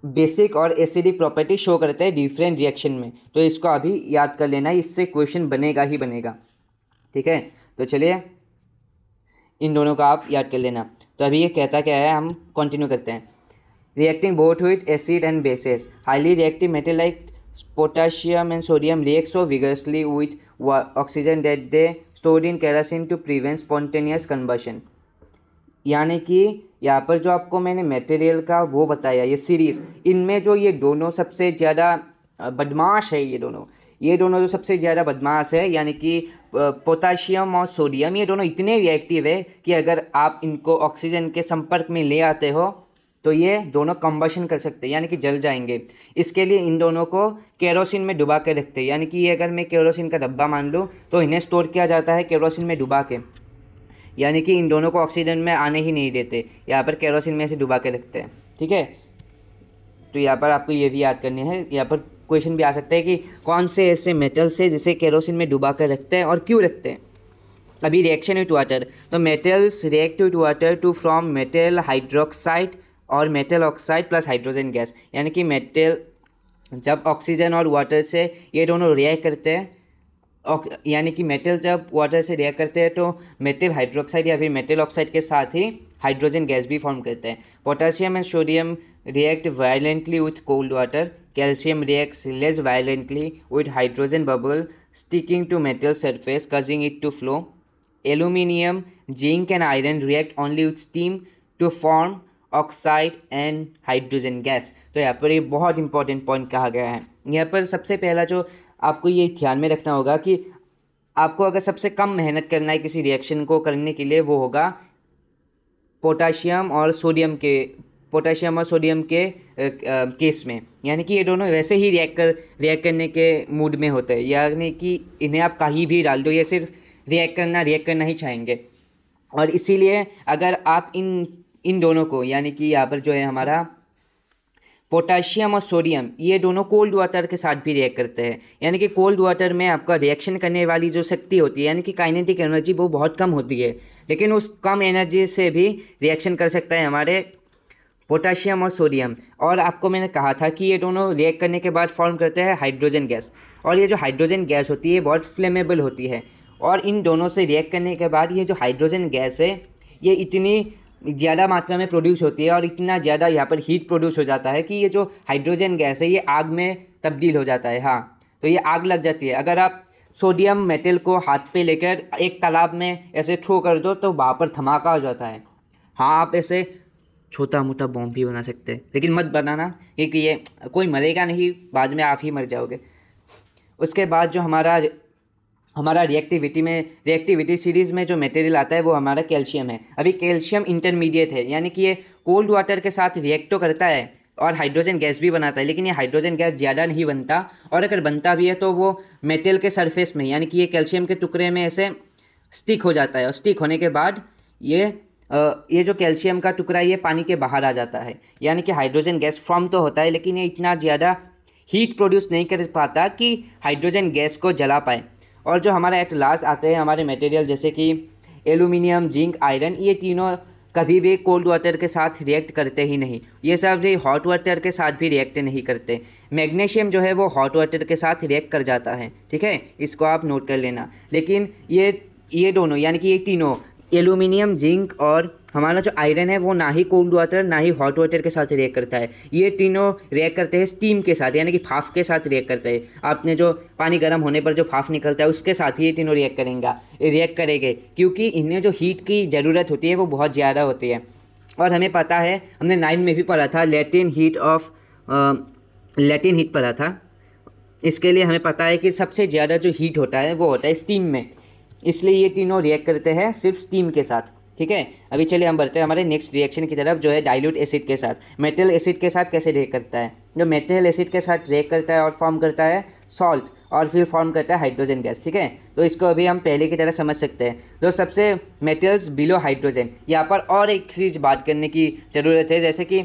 बेसिक और एसिडिक प्रॉपर्टी शो करते हैं डिफरेंट रिएक्शन में। तो इसको अभी याद कर लेना, इससे क्वेश्चन बनेगा ही बनेगा, ठीक है। तो चलिए इन दोनों का आप याद कर लेना। तो अभी ये कहता क्या है, हम कंटिन्यू करते हैं। Reacting both with acid and bases, highly reactive metal like potassium and sodium react so vigorously with oxygen that they stored in kerosene to prevent spontaneous combustion। यानी कि यहाँ पर जो आपको मैंने मटेरियल का वो बताया, ये सीरीज़, इनमें जो ये दोनों सबसे ज़्यादा बदमाश है, ये दोनों जो सबसे ज़्यादा बदमाश है यानी कि पोटाशियम और सोडियम, ये दोनों इतने रिएक्टिव है कि अगर आप इनको ऑक्सीजन के संपर्क में ले आते हो तो ये दोनों कंबशन कर सकते हैं, यानी कि जल जाएंगे। इसके लिए इन दोनों को केरोसिन में डुबा के रखते हैं। यानी कि ये अगर मैं केरोसिन का डब्बा मान लूँ तो इन्हें स्टोर किया जाता है केरोसिन में डुबा के, यानी कि इन दोनों को ऑक्सीजन में आने ही नहीं देते, यहाँ पर केरोसिन में से डुबा के रखते हैं, ठीक है। तो यहाँ पर आपको ये भी याद करनी है। यहाँ पर क्वेश्चन भी आ सकता है कि कौन से ऐसे मेटल्स है जिसे केरोसिन में डुबा कर रखते हैं और क्यों रखते हैं। अभी रिएक्शन विथ वाटर, तो metals react with water to form metal hydroxide और metal oxide plus hydrogen gas. यानी कि मेटल जब ऑक्सीजन और वाटर से ये दोनों रिएक्ट करते हैं, यानी कि मेटल जब वाटर से रिएक्ट करते हैं तो मेटल हाइड्रोक्साइड या फिर मेटल ऑक्साइड के साथ ही हाइड्रोजन गैस भी फॉर्म करते हैं। Potassium and sodium react violently with cold water, calcium reacts less violently with hydrogen bubble sticking to metal surface causing it to flow। Aluminium, zinc and iron react only with steam to form oxide and hydrogen gas. तो यहाँ पर ये बहुत important point कहा गया है। यहाँ पर सबसे पहला जो आपको ये ध्यान में रखना होगा कि आपको अगर सबसे कम मेहनत करना है किसी रिएक्शन को करने के लिए, वो होगा पोटाशियम और सोडियम के केस में। यानी कि ये दोनों वैसे ही रिएक्ट करने के मूड में होते हैं, यानी कि इन्हें आप कहीं भी डाल दो, ये सिर्फ रिएक्ट करना ही चाहेंगे। और इसीलिए अगर आप इन दोनों को, यानी कि यहाँ पर जो है हमारा पोटाशियम और सोडियम, ये दोनों कोल्ड वाटर के साथ भी रिएक्ट करते हैं। यानी कि कोल्ड वाटर में आपका रिएक्शन करने वाली जो शक्ति होती है, यानी कि काइनेटिक एनर्जी, वो बहुत कम होती है, लेकिन उस कम एनर्जी से भी रिएक्शन कर सकता है हमारे पोटाशियम और सोडियम। और आपको मैंने कहा था कि ये दोनों रिएक्ट करने के बाद फॉर्म करते हैं हाइड्रोजन गैस, और ये जो हाइड्रोजन गैस होती है बहुत फ्लेमेबल होती है। और इन दोनों से रिएक्ट करने के बाद ये जो हाइड्रोजन गैस है ये इतनी ज़्यादा मात्रा में प्रोड्यूस होती है और इतना ज़्यादा यहाँ पर हीट प्रोड्यूस हो जाता है कि ये जो हाइड्रोजन गैस है ये आग में तब्दील हो जाता है। हाँ, तो ये आग लग जाती है। अगर आप सोडियम मेटल को हाथ पे लेकर एक तालाब में ऐसे थ्रो कर दो तो वहाँ पर धमाका हो जाता है। हाँ, आप ऐसे छोटा मोटा बॉम्ब भी बना सकते हैं, लेकिन मत बनाना क्योंकि ये कोई मरेगा नहीं, बाद में आप ही मर जाओगे। उसके बाद जो हमारा रिएक्टिविटी सीरीज़ में जो मटेरियल आता है वो हमारा कैल्शियम है। अभी कैल्शियम इंटरमीडिएट है, यानी कि ये कोल्ड वाटर के साथ रिएक्ट तो करता है और हाइड्रोजन गैस भी बनाता है, लेकिन ये हाइड्रोजन गैस ज़्यादा नहीं बनता, और अगर बनता भी है तो वो मेटल के सरफेस में, यानी कि ये कैल्शियम के टुकड़े में ऐसे स्टिक हो जाता है, और स्टिक होने के बाद ये जो कैल्शियम का टुकड़ा ये पानी के बाहर आ जाता है। यानी कि हाइड्रोजन गैस फॉर्म तो होता है, लेकिन ये इतना ज़्यादा हीट प्रोड्यूस नहीं कर पाता कि हाइड्रोजन गैस को जला पाए। और जो हमारा एट लास्ट आते हैं हमारे मटेरियल, जैसे कि एल्यूमिनियम, जिंक, आयरन, ये तीनों कभी भी कोल्ड वाटर के साथ रिएक्ट करते ही नहीं। ये सब भी हॉट वाटर के साथ भी रिएक्ट नहीं करते। मैग्नीशियम जो है वो हॉट वाटर के साथ रिएक्ट कर जाता है, ठीक है, इसको आप नोट कर लेना। लेकिन ये दोनों, यानी कि ये तीनों एल्यूमिनियम, जिंक और हमारा जो आयरन है, वो ना ही कोल्ड वाटर ना ही हॉट वाटर के साथ रिएक्ट करता है। ये तीनों रिएक्ट करते हैं स्टीम के साथ, यानी कि भाप के साथ रिएक्ट करते हैं। आपने जो पानी गर्म होने पर जो भाप निकलता है उसके साथ ही ये तीनों रिएक्ट करेंगे, क्योंकि इन्हें जो हीट की ज़रूरत होती है वो बहुत ज़्यादा होती है। और हमें पता है, हमने 9 में भी पढ़ा था, लैटिन हीट पढ़ा था। इसके लिए हमें पता है कि सबसे ज़्यादा जो हीट होता है वो होता है स्टीम में, इसलिए ये तीनों रिएक्ट करते हैं सिर्फ स्टीम के साथ। ठीक है, अभी चलिए हम बढ़ते हैं हमारे नेक्स्ट रिएक्शन की तरफ, जो है डाइल्यूट एसिड के साथ। मेटल एसिड के साथ कैसे रिएक्ट करता है? जो मेटल एसिड के साथ रिएक्ट करता है और फॉर्म करता है सॉल्ट, और फिर फॉर्म करता है हाइड्रोजन गैस। ठीक है, तो इसको अभी हम पहले की तरह समझ सकते हैं। तो सबसे मेटल्स बिलो हाइड्रोजन, यहाँ पर और एक चीज़ बात करने की ज़रूरत है, जैसे कि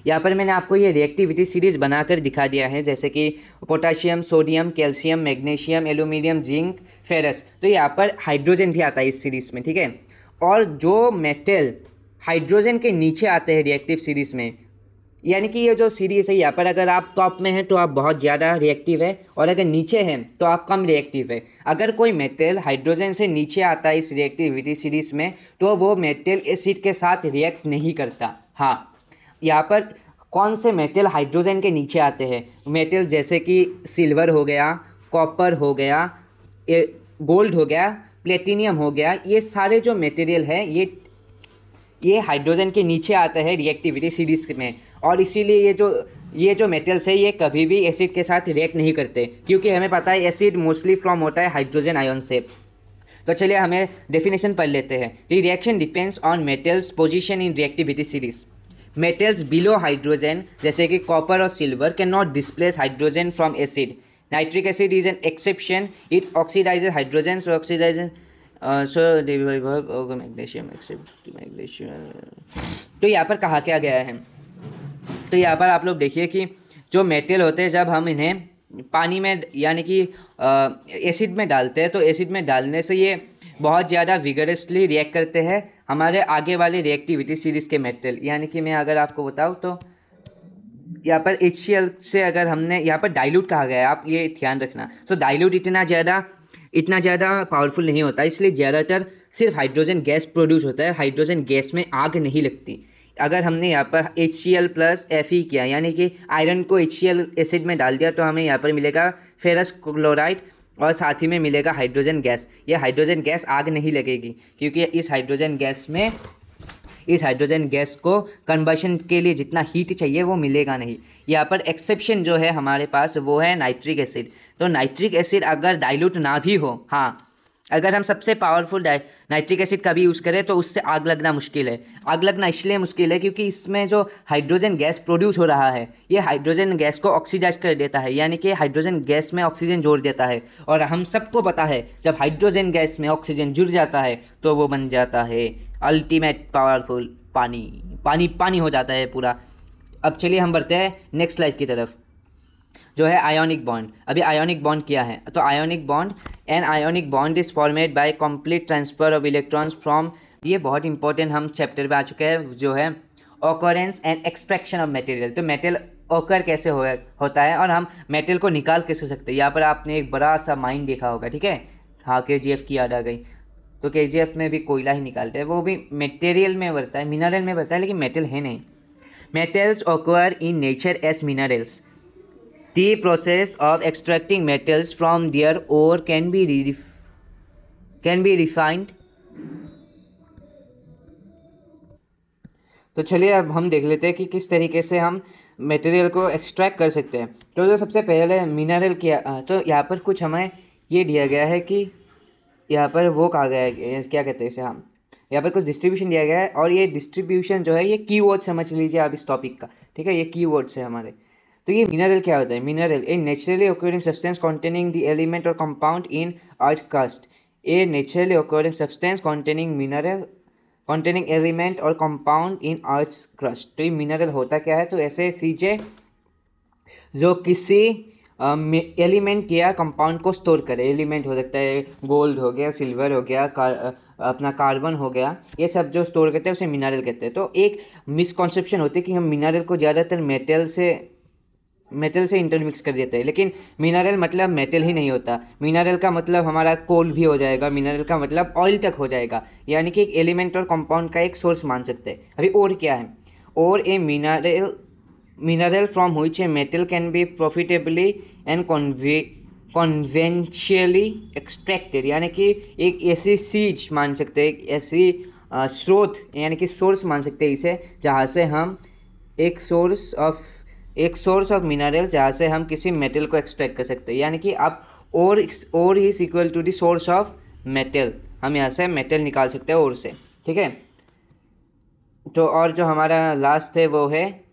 यहाँ पर मैंने आपको ये रिएक्टिविटी सीरीज़ बनाकर दिखा दिया है, जैसे कि potassium, sodium, calcium, magnesium, aluminium, zinc, ferrous. तो यहाँ पर हाइड्रोजन भी आता है इस सीरीज़ में। ठीक है, और जो मेटल हाइड्रोजन के नीचे आते हैं रिएक्टिव सीरीज़ में, यानी कि ये जो सीरीज़ है यहाँ पर अगर आप टॉप में हैं तो आप बहुत ज़्यादा रिएक्टिव है, और अगर नीचे हैं तो आप कम रिएक्टिव है। अगर कोई मेटल हाइड्रोजन से नीचे आता है इस रिएक्टिविटी सीरीज़ में, तो वो मेटल एसिड के साथ रिएक्ट नहीं करता। हाँ, यहाँ पर कौन से मेटल हाइड्रोजन के नीचे आते हैं? मेटल जैसे कि सिल्वर हो गया, कॉपर हो गया, गोल्ड हो गया, प्लेटिनियम हो गया, ये सारे जो मटेरियल हैं ये हाइड्रोजन के नीचे आते हैं रिएक्टिविटी सीरीज़ में, और इसीलिए ये जो मेटल्स है ये कभी भी एसिड के साथ रिएक्ट नहीं करते, क्योंकि हमें पता है एसिड मोस्टली फॉर्म होता है हाइड्रोजन आयन से। तो चलिए हमें डेफिनेशन पढ़ लेते हैं। The reaction depends on metal's position in reactivity series. Metals below hydrogen जैसे कि कॉपर और silver can not displace hydrogen from acid. Nitric acid is an exception, it oxidises hydrogen, so oxidation magnesium तो यहाँ पर कहा क्या गया है? तो यहाँ पर आप लोग देखिए कि जो मेटल होते हैं जब हम इन्हें पानी में यानी कि एसिड में डालते हैं, तो एसिड में डालने से ये बहुत ज़्यादा विगरसली रिएक्ट करते हैं हमारे आगे वाले रिएक्टिविटी सीरीज़ के मेटल। यानी कि मैं अगर आपको बताऊँ तो यहाँ पर HCl से अगर हमने यहाँ पर डाइल्यूट कहा गया है, आप ये ध्यान रखना। तो डाइल्यूट इतना ज़्यादा पावरफुल नहीं होता, इसलिए ज़्यादातर सिर्फ हाइड्रोजन गैस प्रोड्यूस होता है। हाइड्रोजन गैस में आग नहीं लगती। अगर हमने यहाँ पर HCl प्लस Fe किया, यानी कि आयरन को HCl एसिड में डाल दिया, तो हमें यहाँ पर मिलेगा फेरस क्लोराइड, और साथ ही में मिलेगा हाइड्रोजन गैस। ये हाइड्रोजन गैस आग नहीं लगेगी, क्योंकि इस हाइड्रोजन गैस को कंबशन के लिए जितना हीट चाहिए वो मिलेगा नहीं। यहाँ पर एक्सेप्शन जो है हमारे पास वो है नाइट्रिक एसिड। तो नाइट्रिक एसिड अगर डाइल्यूट ना भी हो, हाँ, अगर हम सबसे पावरफुल नाइट्रिक एसिड का भी यूज़ करें तो उससे आग लगना मुश्किल है। आग लगना इसलिए मुश्किल है क्योंकि इसमें जो हाइड्रोजन गैस प्रोड्यूस हो रहा है ये हाइड्रोजन गैस को ऑक्सीडाइज कर देता है, यानी कि हाइड्रोजन गैस में ऑक्सीजन जोड़ देता है। और हम सबको पता है जब हाइड्रोजन गैस में ऑक्सीजन जुड़ जाता है तो वो बन जाता है अल्टीमेट पावरफुल पानी हो जाता है पूरा। अब चलिए हम बढ़ते हैं नेक्स्ट स्लाइड की तरफ, जो है आयोनिक बॉन्ड। अभी आयोनिक बॉन्ड क्या है? तो ionic bond, an ionic bond is formed by complete transfer of electrons from, ये बहुत इंपॉर्टेंट हम चैप्टर पे आ चुके हैं, जो है occurrence and extraction of material. तो मेटल ऑकर कैसे होता है और हम मेटल को निकाल कैसे सकते हैं? यहाँ पर आपने एक बड़ा सा माइन देखा होगा, ठीक है, हाँ, KGF की याद आ गई। तो KGF में भी कोयला ही निकालते हैं, वो भी मटेरियल में बढ़ता है, मिनरल में बढ़ता है, लेकिन मेटल है नहीं। Metals occur in nature as minerals. The process of extracting metals from their ore can be refined. तो चलिए अब हम देख लेते हैं कि किस तरीके से हम मटेरियल को एक्सट्रैक्ट कर सकते हैं। तो जो सबसे पहले मिनरल किया, तो यहाँ पर कुछ हमें ये दिया गया है कि यहाँ पर वो कहा गया है, क्या कहते हैं इसे, हम यहाँ पर कुछ डिस्ट्रीब्यूशन दिया गया है, और ये डिस्ट्रीब्यूशन जो है ये कीवर्ड समझ लीजिए आप इस टॉपिक का, ठीक है, ये कीवर्ड्स है हमारे। तो ये मिनरल क्या होता है? Mineral a naturally occurring substance containing the element और compound in earth crust. A naturally occurring substance containing element और कंपाउंड इन अर्थ क्रस्ट। तो ये मिनरल होता क्या है? तो ऐसे चीज़ें जो किसी एलिमेंट या कंपाउंड को स्टोर करे। एलिमेंट हो सकता है गोल्ड हो गया, सिल्वर हो गया, अपना कार्बन हो गया, ये सब जो स्टोर करते हैं उसे मिनरल कहते हैं। तो एक मिसकॉन्सेप्शन होती है कि हम मिनरल को ज़्यादातर मेटल से इंटरमिक्स कर देते हैं, लेकिन मिनरल मतलब मेटल ही नहीं होता। मिनरल का मतलब हमारा कोल भी हो जाएगा, मिनरल का मतलब ऑयल तक हो जाएगा, यानी कि एक एलिमेंट और कंपाउंड का एक सोर्स मान सकते हैं। अभी और क्या है? Ore a mineral from which a metal can be profitably and conveniently extracted, यानी कि एक ऐसी चीज मान सकते हैं, एक ऐसी स्रोत यानी कि सोर्स मान सकते हैं इसे, जहाँ से हम एक सोर्स ऑफ एक सोर्स ऑफ मिनरल जहाँ से हम किसी मेटल को एक्सट्रैक्ट कर सकते हैं, यानी कि आप ore is equal to the source of metal, हम यहाँ से मेटल निकाल सकते हैं और से, ठीक है। तो और जो हमारा लास्ट है वो है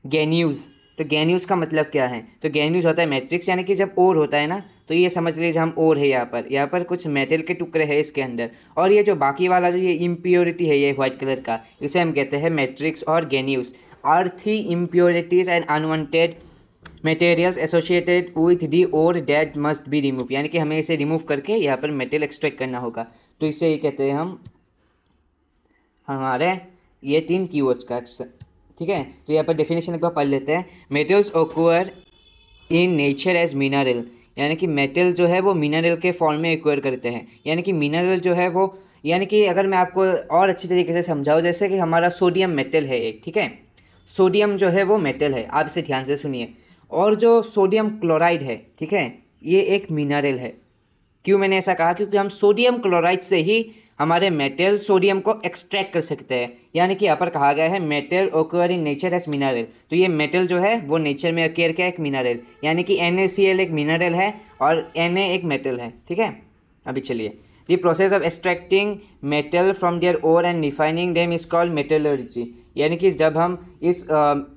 गैन्यूज़। तो गैन्यूज़ का मतलब क्या है, तो गैन्यूज़ होता है मैट्रिक्स, यानी कि जब ओर होता है ना, तो ये समझ लीजिए हम ओर है, यहाँ पर कुछ मेटल के टुकड़े हैं इसके अंदर, और ये जो बाकी वाला जो ये इम्प्योरिटी है ये वाइट कलर का, इसे हम कहते हैं मैट्रिक्स और gangues. Earthy impurities and unwanted materials associated with the ore that must be remove, यानी कि हमें इसे रिमूव करके यहाँ पर मेटल एक्सट्रैक्ट करना होगा। तो इसे ये कहते हैं हम हमारे ये 3 कीवर्ड्स का, ठीक है। तो यहाँ पर डेफिनेशन एक बार पढ़ लेते हैं। Metals occur in nature as mineral, यानी कि मेटल जो है वो मिनरल के फॉर्म में एक्वायर करते हैं, यानी कि मिनरल जो है वो, यानी कि अगर मैं आपको और अच्छी तरीके से समझाऊँ, जैसे कि हमारा सोडियम मेटल है एक, ठीक है, सोडियम जो है वो मेटल है, आप इसे ध्यान से सुनिए। और जो सोडियम क्लोराइड है, ठीक है, ये एक मिनरल है। क्यों मैंने ऐसा कहा, क्योंकि हम सोडियम क्लोराइड से ही हमारे मेटल सोडियम को एक्सट्रैक्ट कर सकते हैं, यानी कि यहाँ पर कहा गया है मेटल ओकर इन नेचर एज मिनरल। तो ये मेटल जो है वो नेचर में अकेयर क्या, एक मिनरल, यानी कि NaCl एक मिनरल है और Na एक मेटल है, ठीक है। अभी चलिए, the process of extracting metal from their ore and refining them is called metallurgy, यानी कि जब हम इस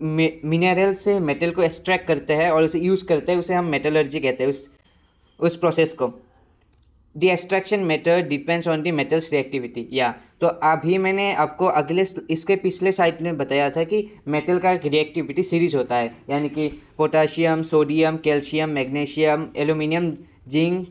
मिनरल से मेटल को एक्सट्रैक्ट करते हैं और उसे यूज़ करते हैं, उसे हम मेटलर्जी कहते हैं, उस प्रोसेस को। The extraction method depends on the metals reactivity, या तो अभी मैंने आपको इसके पिछले साइड में बताया था कि मेटल का रिएक्टिविटी सीरीज होता है, यानी कि potassium, sodium, calcium, magnesium, aluminium, zinc,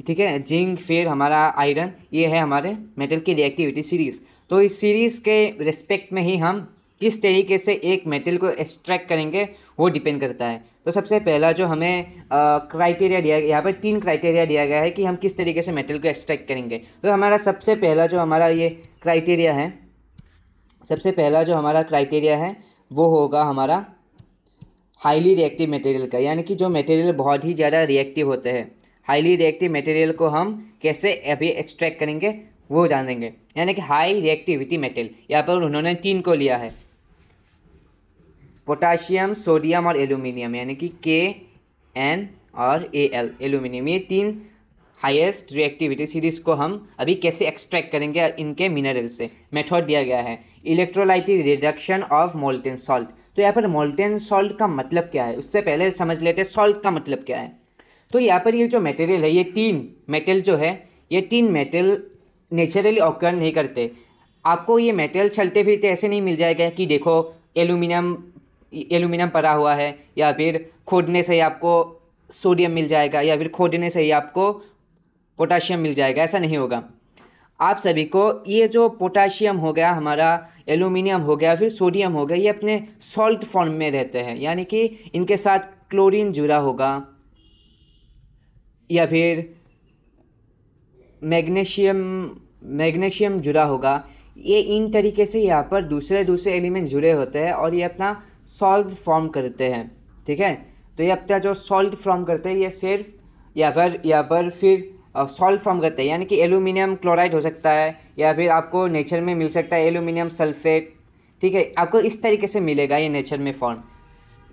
ठीक है, जिंक, फिर हमारा आयरन, ये है हमारे मेटल की रिएक्टिविटी सीरीज़। तो इस सीरीज़ के रिस्पेक्ट में ही हम किस तरीके से एक मेटल को एक्सट्रैक्ट करेंगे वो डिपेंड करता है। तो सबसे पहला जो हमें क्राइटेरिया दिया गया, यहाँ पर 3 क्राइटेरिया दिया गया है कि हम किस तरीके से मेटल को एक्सट्रैक्ट करेंगे। तो हमारा सबसे पहला जो हमारा ये क्राइटेरिया है, सबसे पहला जो हमारा क्राइटेरिया है वो होगा हमारा हाईली रिएक्टिव मटेरियल का, यानी कि जो मटेरियल बहुत ही ज़्यादा रिएक्टिव होते हैं, हाईली रिएक्टिव मटेरियल को हम कैसे अभी एक्सट्रैक्ट करेंगे वो जानेंगे, यानी कि हाई रिएक्टिविटी मेटल। यहाँ पर उन्होंने 3 को लिया है, पोटाशियम, सोडियम और एल्यूमिनियम, यानी कि Kn और Al, एल्यूमिनियम, ये 3 हाईएस्ट रिएक्टिविटी सीरीज़ को हम अभी कैसे एक्सट्रैक्ट करेंगे इनके मिनरल से। मेथड दिया गया है electrolytic reduction of molten salt. तो यहाँ पर मोल्टेन सॉल्ट का मतलब क्या है, उससे पहले समझ लेते हैं सॉल्ट का मतलब क्या है। तो यहाँ पर ये जो मटेरियल है, ये 3 मेटल जो है, ये 3 मेटल नेचुरली ऑकर नहीं करते। आपको ये मेटल चलते फिरते ऐसे नहीं मिल जाएगा कि देखो एल्यूमिनियम पड़ा हुआ है, या फिर खोदने से ही आपको सोडियम मिल जाएगा, या फिर खोदने से ही आपको पोटाशियम मिल जाएगा, ऐसा नहीं होगा। आप सभी को ये जो पोटाशियम हो गया, हमारा एल्यूमिनियम हो गया, फिर सोडियम हो गया, ये अपने सॉल्ट फॉर्म में रहते हैं, यानी कि इनके साथ क्लोरीन जुड़ा होगा, या फिर मैग्नीशियम जुड़ा होगा। ये इन तरीके से यहाँ पर दूसरे एलिमेंट जुड़े होते हैं और ये अपना सॉल्ट फॉर्म करते हैं, ठीक है। तो ये अपना जो सॉल्ट फॉर्म करते हैं, ये सिर्फ यहाँ पर फिर सॉल्ट फॉर्म करते हैं, यानी कि एल्यूमिनियम क्लोराइड हो सकता है, या फिर आपको नेचर में मिल सकता है एल्यूमिनियम सल्फेट, ठीक है, आपको इस तरीके से मिलेगा ये नेचर में फॉर्म,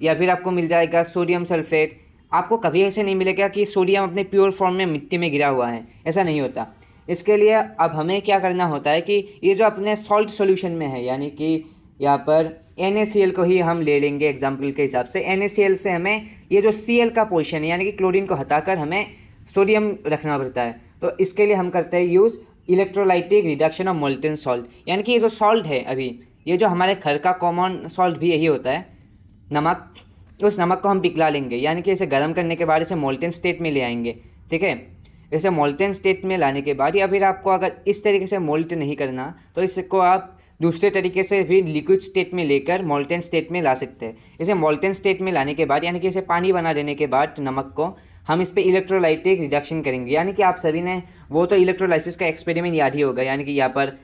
या फिर आपको मिल जाएगा सोडियम सल्फेट। आपको कभी ऐसे नहीं मिलेगा कि सोडियम अपने प्योर फॉर्म में मिट्टी में गिरा हुआ है, ऐसा नहीं होता। इसके लिए अब हमें क्या करना होता है कि ये जो अपने सॉल्ट सॉल्यूशन में है, यानी कि यहाँ पर NaCl को ही हम ले लेंगे एग्जाम्पल के हिसाब से। NaCl से हमें ये जो Cl का पोर्शन है, यानी कि क्लोरीन को हटाकर हमें सोडियम रखना पड़ता है। तो इसके लिए हम करते हैं use electrolytic reduction of molten salt, यानी कि ये जो सॉल्ट है अभी, ये जो हमारे घर का कॉमन सॉल्ट भी यही होता है, नमक, उस नमक को हम पिघला लेंगे, यानी कि इसे गर्म करने के बाद इसे मोल्टेन स्टेट में ले आएंगे, ठीक है। इसे मोल्टेन स्टेट में लाने के बाद, या फिर आपको अगर इस तरीके से मोल्ट नहीं करना तो इसको आप दूसरे तरीके से भी लिक्विड स्टेट में लेकर मोल्टेन स्टेट में ला सकते हैं। इसे मोल्टेन स्टेट में लाने के बाद, यानी कि इसे पानी बना देने के बाद नमक को हम इस पर इलेक्ट्रोलाइटिक रिडक्शन करेंगे, यानी कि आप सभी ने वो तो इलेक्ट्रोलाइसिस का एक्सपेरिमेंट याद ही होगा, यानी कि यहाँ पर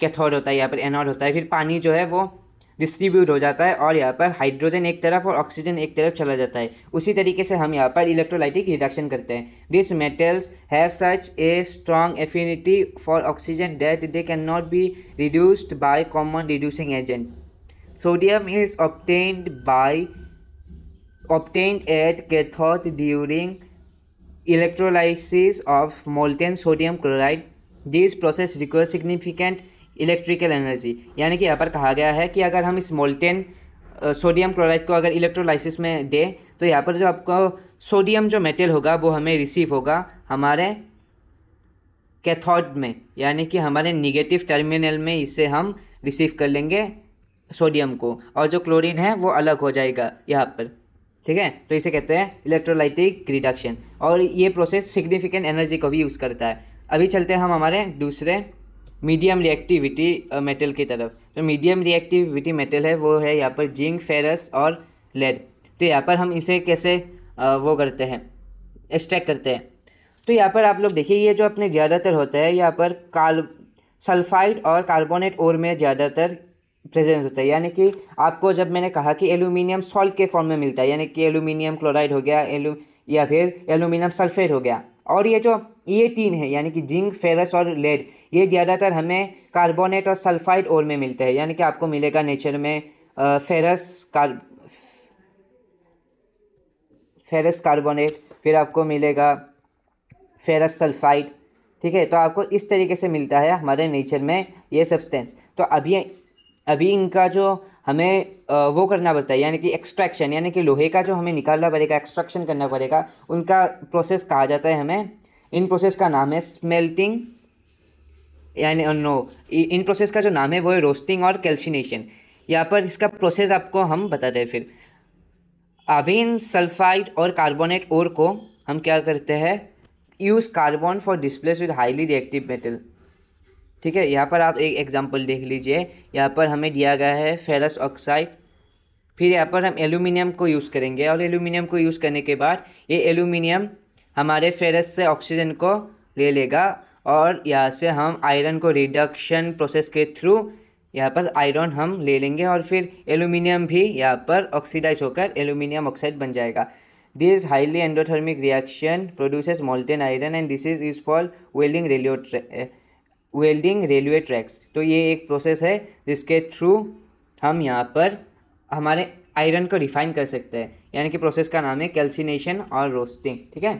कैथोड होता है, यहाँ पर एनोड होता है, फिर पानी जो है वो डिस्ट्रीब्यूट हो जाता है और यहाँ पर हाइड्रोजन एक तरफ और ऑक्सीजन एक तरफ चला जाता है। उसी तरीके से हम यहाँ पर इलेक्ट्रोलाइटिक रिडक्शन करते हैं। This metals have such a strong affinity for oxygen that they can not be reduced by common reducing agent. Sodium is obtained by obtained at cathode during electrolysis of molten sodium chloride. These process require significant electrical energy. यानी कि यहाँ पर कहा गया है कि अगर हम इस मोल्टेन सोडियम क्लोराइड को अगर इलेक्ट्रोलाइसिस में दें तो यहाँ पर जो आपको सोडियम जो मेटल होगा वो हमें रिसीव होगा हमारे कैथोड में, यानी कि हमारे निगेटिव टर्मिनल में इसे हम रिसीव कर लेंगे सोडियम को, और जो क्लोरीन है वो अलग हो जाएगा यहाँ पर। ठीक है, तो इसे कहते हैं इलेक्ट्रोलाइटिक रिडक्शन, और ये प्रोसेस सिग्निफिकेंट एनर्जी को भी यूज़ करता है। अभी चलते हैं हम हमारे दूसरे मीडियम रिएक्टिविटी मेटल की तरफ। तो मीडियम रिएक्टिविटी मेटल है वो है यहाँ पर जिंक, फेरस और लेड। तो यहाँ पर हम इसे कैसे वो करते हैं, एक्सट्रैक्ट करते हैं। तो यहाँ पर आप लोग देखिए, ये जो अपने ज़्यादातर होता है यहाँ पर सल्फाइड और कार्बोनेट ओर में ज़्यादातर प्रेजेंट होता है। यानी कि आपको जब मैंने कहा कि एल्यूमिनियम सॉल्ट के फॉर्म में मिलता है, यानी कि एल्यूमिनियम क्लोराइड हो गया, या फिर एल्यूमिनियम सल्फेट हो गया, और ये जो ये तीन है यानी कि जिंक, फेरस और लेड, ये ज़्यादातर हमें कार्बोनेट और सल्फाइड ओर में मिलते हैं। यानी कि आपको मिलेगा नेचर में फेरस कार्बोनेट, फिर आपको मिलेगा फेरस सल्फाइड। ठीक है, तो आपको इस तरीके से मिलता है हमारे नेचर में ये सब्सटेंस। तो अभी इनका जो हमें वो करना पड़ता है, यानी कि एक्सट्रैक्शन, यानी कि लोहे का जो हमें निकालना पड़ेगा, एक्सट्रैक्शन करना पड़ेगा, उनका प्रोसेस कहा जाता है हमें, इन प्रोसेस का नाम है स्मेल्टिंग, यानी इन प्रोसेस का जो नाम है वो है रोस्टिंग और कैल्सिनेशन। यहाँ पर इसका प्रोसेस आपको हम बताते हैं। फिर अभी इन सल्फाइड और कार्बोनेट ओर को हम क्या करते हैं, use carbon for displace with highly reactive metal. ठीक है, यहाँ पर आप एक एग्जांपल देख लीजिए, यहाँ पर हमें दिया गया है फेरस ऑक्साइड। फिर यहाँ पर हम एल्यूमिनियम को यूज़ करेंगे, और एल्यूमिनियम को यूज़ करने के बाद ये एल्यूमिनियम हमारे फेरस से ऑक्सीजन को ले लेगा, और यहाँ से हम आयरन को रिडक्शन प्रोसेस के थ्रू यहाँ पर आयरन हम ले लेंगे, और फिर एल्यूमिनियम भी यहाँ पर ऑक्सीडाइज होकर एल्यूमिनियम ऑक्साइड बन जाएगा। This highly endothermic reaction produces molten iron and this is for welding railway tracks. तो ये एक प्रोसेस है जिसके थ्रू हम यहाँ पर हमारे आयरन को रिफाइन कर सकते हैं, यानी कि प्रोसेस का नाम है कैल्सिनेशन और रोस्टिंग। ठीक है,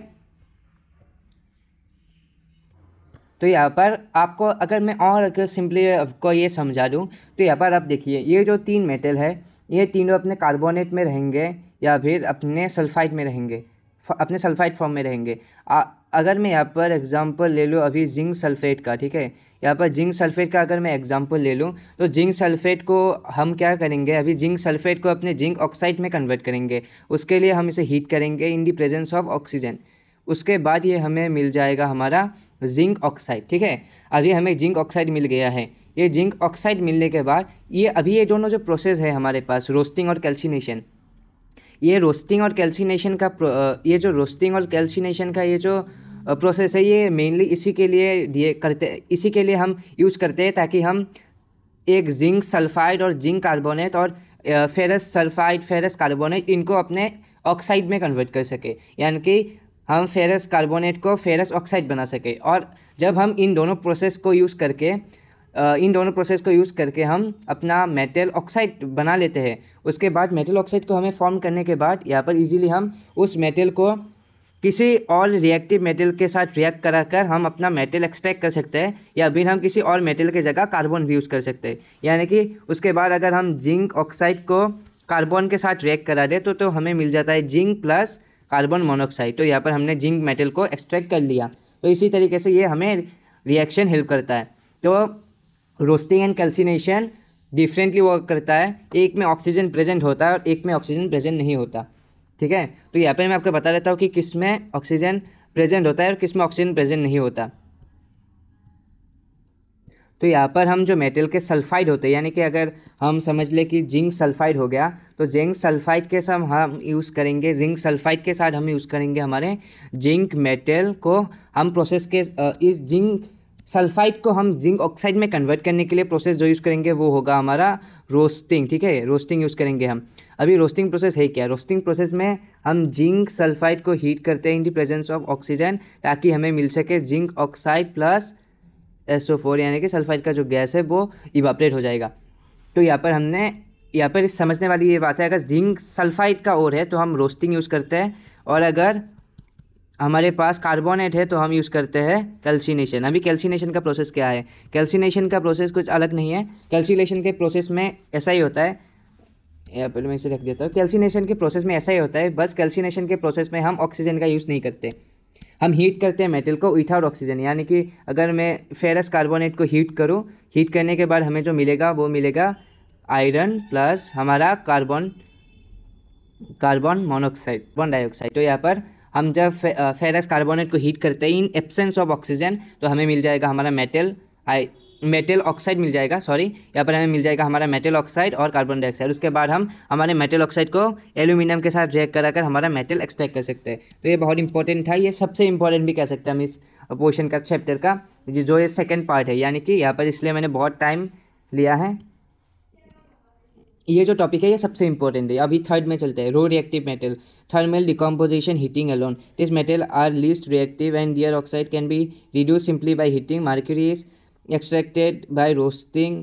तो यहाँ पर आपको अगर मैं और अगर सिंपली आपको ये समझा दूँ तो यहाँ पर आप देखिए, ये जो तीन मेटल है ये तीनों अपने कार्बोनेट में रहेंगे या फिर अपने सल्फाइड में रहेंगे, अपने सल्फाइड फॉर्म में रहेंगे। अगर मैं यहाँ पर एग्जांपल ले लूँ अभी जिंक सल्फेट का, ठीक है, यहाँ पर जिंक सल्फेट का अगर मैं एग्जांपल ले लूँ तो जिंक सल्फेट को हम क्या करेंगे, अभी जिंक सल्फेट को अपने जिंक ऑक्साइड में कन्वर्ट करेंगे। उसके लिए हम इसे हीट करेंगे इन दी प्रेजेंस ऑफ ऑक्सीजन। उसके बाद ये हमें मिल जाएगा हमारा जिंक ऑक्साइड। ठीक है, अभी हमें जिंक ऑक्साइड मिल गया है। ये जिंक ऑक्साइड मिलने के बाद ये दोनों जो प्रोसेस है हमारे पास, रोस्टिंग और कैल्सिनेशन, ये रोस्टिंग और कैल्सिनेशन का ये जो प्रोसेस है ये मेनली इसी के लिए हम यूज़ करते हैं, ताकि हम एक जिंक सल्फाइड और जिंक कार्बोनेट और फेरस सल्फाइड, फेरस कार्बोनेट, इनको अपने ऑक्साइड में कन्वर्ट कर सके, यानी कि हम फेरस कार्बोनेट को फेरस ऑक्साइड बना सके। और जब हम इन दोनों प्रोसेस को यूज़ करके हम अपना मेटल ऑक्साइड बना लेते हैं, उसके बाद मेटल ऑक्साइड को हमें फॉर्म करने के बाद यहाँ पर इजीली हम उस मेटल को किसी और रिएक्टिव मेटल के साथ रिएक्ट कराकर हम अपना मेटल एक्सट्रैक्ट कर सकते हैं, या फिर हम किसी और मेटल के जगह कार्बन भी यूज़ कर सकते हैं। यानी कि उसके बाद अगर हम जिंक ऑक्साइड को कार्बन के साथ रिएक्ट करा दें तो हमें मिल जाता है जिंक प्लस कार्बन मोनोऑक्साइड। तो यहाँ पर हमने जिंक मेटल को एक्सट्रैक्ट कर लिया। तो इसी तरीके से ये हमें रिएक्शन हेल्प करता है। तो roasting and calcination differently work करता है, एक में ऑक्सीजन प्रेजेंट होता है और एक में ऑक्सीजन प्रेजेंट नहीं होता। ठीक है, तो यहाँ पर मैं आपको बता देता हूँ कि किस में ऑक्सीजन प्रेजेंट होता है और किस में ऑक्सीजन प्रेजेंट नहीं होता। तो यहाँ पर हम जो मेटल के सल्फाइड होते हैं, यानी कि अगर हम समझ ले कि जिंक सल्फाइड हो गया, तो जिंक सल्फाइड के साथ हम यूज़ करेंगे, जिंक सल्फाइड के साथ हम यूज़ करेंगे हमारे जिंक मेटल को हम प्रोसेस के इस जिंक सल्फाइड को हम जिंक ऑक्साइड में कन्वर्ट करने के लिए प्रोसेस जो यूज़ करेंगे वो होगा हमारा रोस्टिंग। ठीक है, रोस्टिंग यूज़ करेंगे हम। अभी रोस्टिंग प्रोसेस है क्या, रोस्टिंग प्रोसेस में हम जिंक सल्फाइड को हीट करते हैं in the presence of oxygen, ताकि हमें मिल सके जिंक ऑक्साइड प्लस SO4, यानी कि सल्फाइड का जो गैस है वो इवापोरेट हो जाएगा। तो यहाँ पर हमने यहाँ पर समझने वाली ये बात है, अगर जिंक सल्फाइड का ओर है तो हम रोस्टिंग यूज़ करते हैं, और अगर हमारे पास कार्बोनेट है तो हम यूज़ करते हैं कैल्सिनेशन। अभी कैल्सिनेशन का प्रोसेस क्या है? कैल्सिनेशन का प्रोसेस कुछ अलग नहीं है। कैल्सिनेशन के प्रोसेस में ऐसा ही होता है, यहाँ पर मैं इसे रख देता हूँ। कैल्सिनेशन के प्रोसेस में ऐसा ही होता है, बस कैल्सिनेशन के प्रोसेस में हम ऑक्सीजन का यूज़ नहीं करते, हम हीट करते हैं मेटल को विथआउट ऑक्सीजन। यानी कि अगर मैं फेरस कार्बोनेट को हीट करूँ, हीट करने के बाद हमें जो मिलेगा वो मिलेगा आयरन प्लस हमारा कार्बन मोनोऑक्साइड, कार्बन डाइऑक्साइड। तो यहाँ पर हम जब फेरस कार्बोनेट को हीट करते हैं इन एब्सेंस ऑफ ऑक्सीजन, तो हमें मिल जाएगा हमारा मेटल ऑक्साइड मिल जाएगा, सॉरी, यहाँ पर हमें मिल जाएगा हमारा मेटल ऑक्साइड और कार्बन डाइऑक्साइड। उसके बाद हम हमारे मेटल ऑक्साइड को एल्यूमिनियम के साथ रिएक्ट कराकर हमारा मेटल एक्सट्रैक्ट कर सकते हैं। तो ये बहुत इंपॉर्टेंट था, ये सबसे इंपॉर्टेंट भी कह सकते हैं हम इस पोर्शन का, चैप्टर का, जो ये सेकेंड पार्ट है। यानी कि यहाँ पर इसलिए मैंने बहुत टाइम लिया है। ये जो टॉपिक है ये सबसे इंपॉर्टेंट है। अभी थर्ड में चलते हैं, low reactive metal, thermal decomposition, heating alone. This metal are least reactive and their oxide can be reduce simply by heating. Mercury is extracted by roasting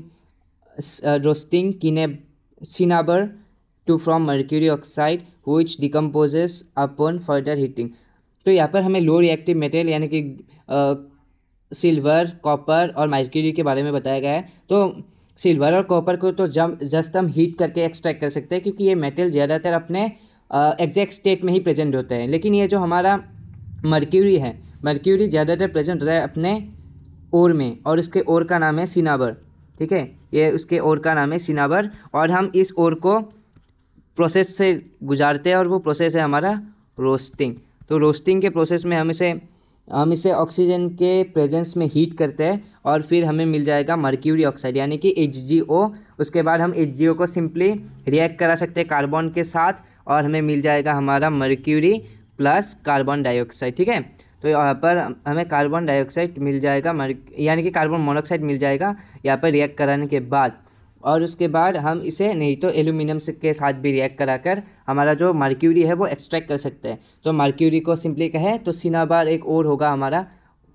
cinnabar to from mercury oxide which decomposes upon further heating। तो यहाँ पर हमें low reactive metal यानी कि silver, copper और mercury के बारे में बताया गया है। तो सिल्वर और कॉपर को तो जस्ट हम हीट करके एक्सट्रैक्ट कर सकते हैं, क्योंकि ये मेटल ज़्यादातर अपने एग्जैक्ट स्टेट में ही प्रेजेंट होते हैं। लेकिन ये जो हमारा मर्क्यूरी है, मर्क्यूरी ज़्यादातर प्रेजेंट होता है अपने ओर में, और इसके ओर का नाम है सिनाबर। ठीक है, ये उसके ओर का नाम है सिनाबर, और हम इस ओर को प्रोसेस से गुजारते हैं, और वो प्रोसेस है हमारा रोस्टिंग। तो रोस्टिंग के प्रोसेस में हम इसे ऑक्सीजन के प्रेजेंस में हीट करते हैं, और फिर हमें मिल जाएगा मर्क्यूरी ऑक्साइड यानी कि HgO। उसके बाद हम HgO को सिंपली रिएक्ट करा सकते हैं कार्बन के साथ, और हमें मिल जाएगा हमारा मर्क्यूरी प्लस कार्बन डाइऑक्साइड। ठीक है, तो यहाँ पर हमें कार्बन डाइऑक्साइड मिल जाएगा, यानी कि कार्बन मोनोऑक्साइड मिल जाएगा यहाँ पर रिएक्ट कराने के बाद। और उसके बाद हम इसे नहीं तो एल्यूमिनियम के साथ भी रिएक्ट कराकर हमारा जो मर्क्यूरी है वो एक्सट्रैक्ट कर सकते हैं। तो मर्क्यूरी को सिंपली कहें तो सिनाबार एक और होगा, हमारा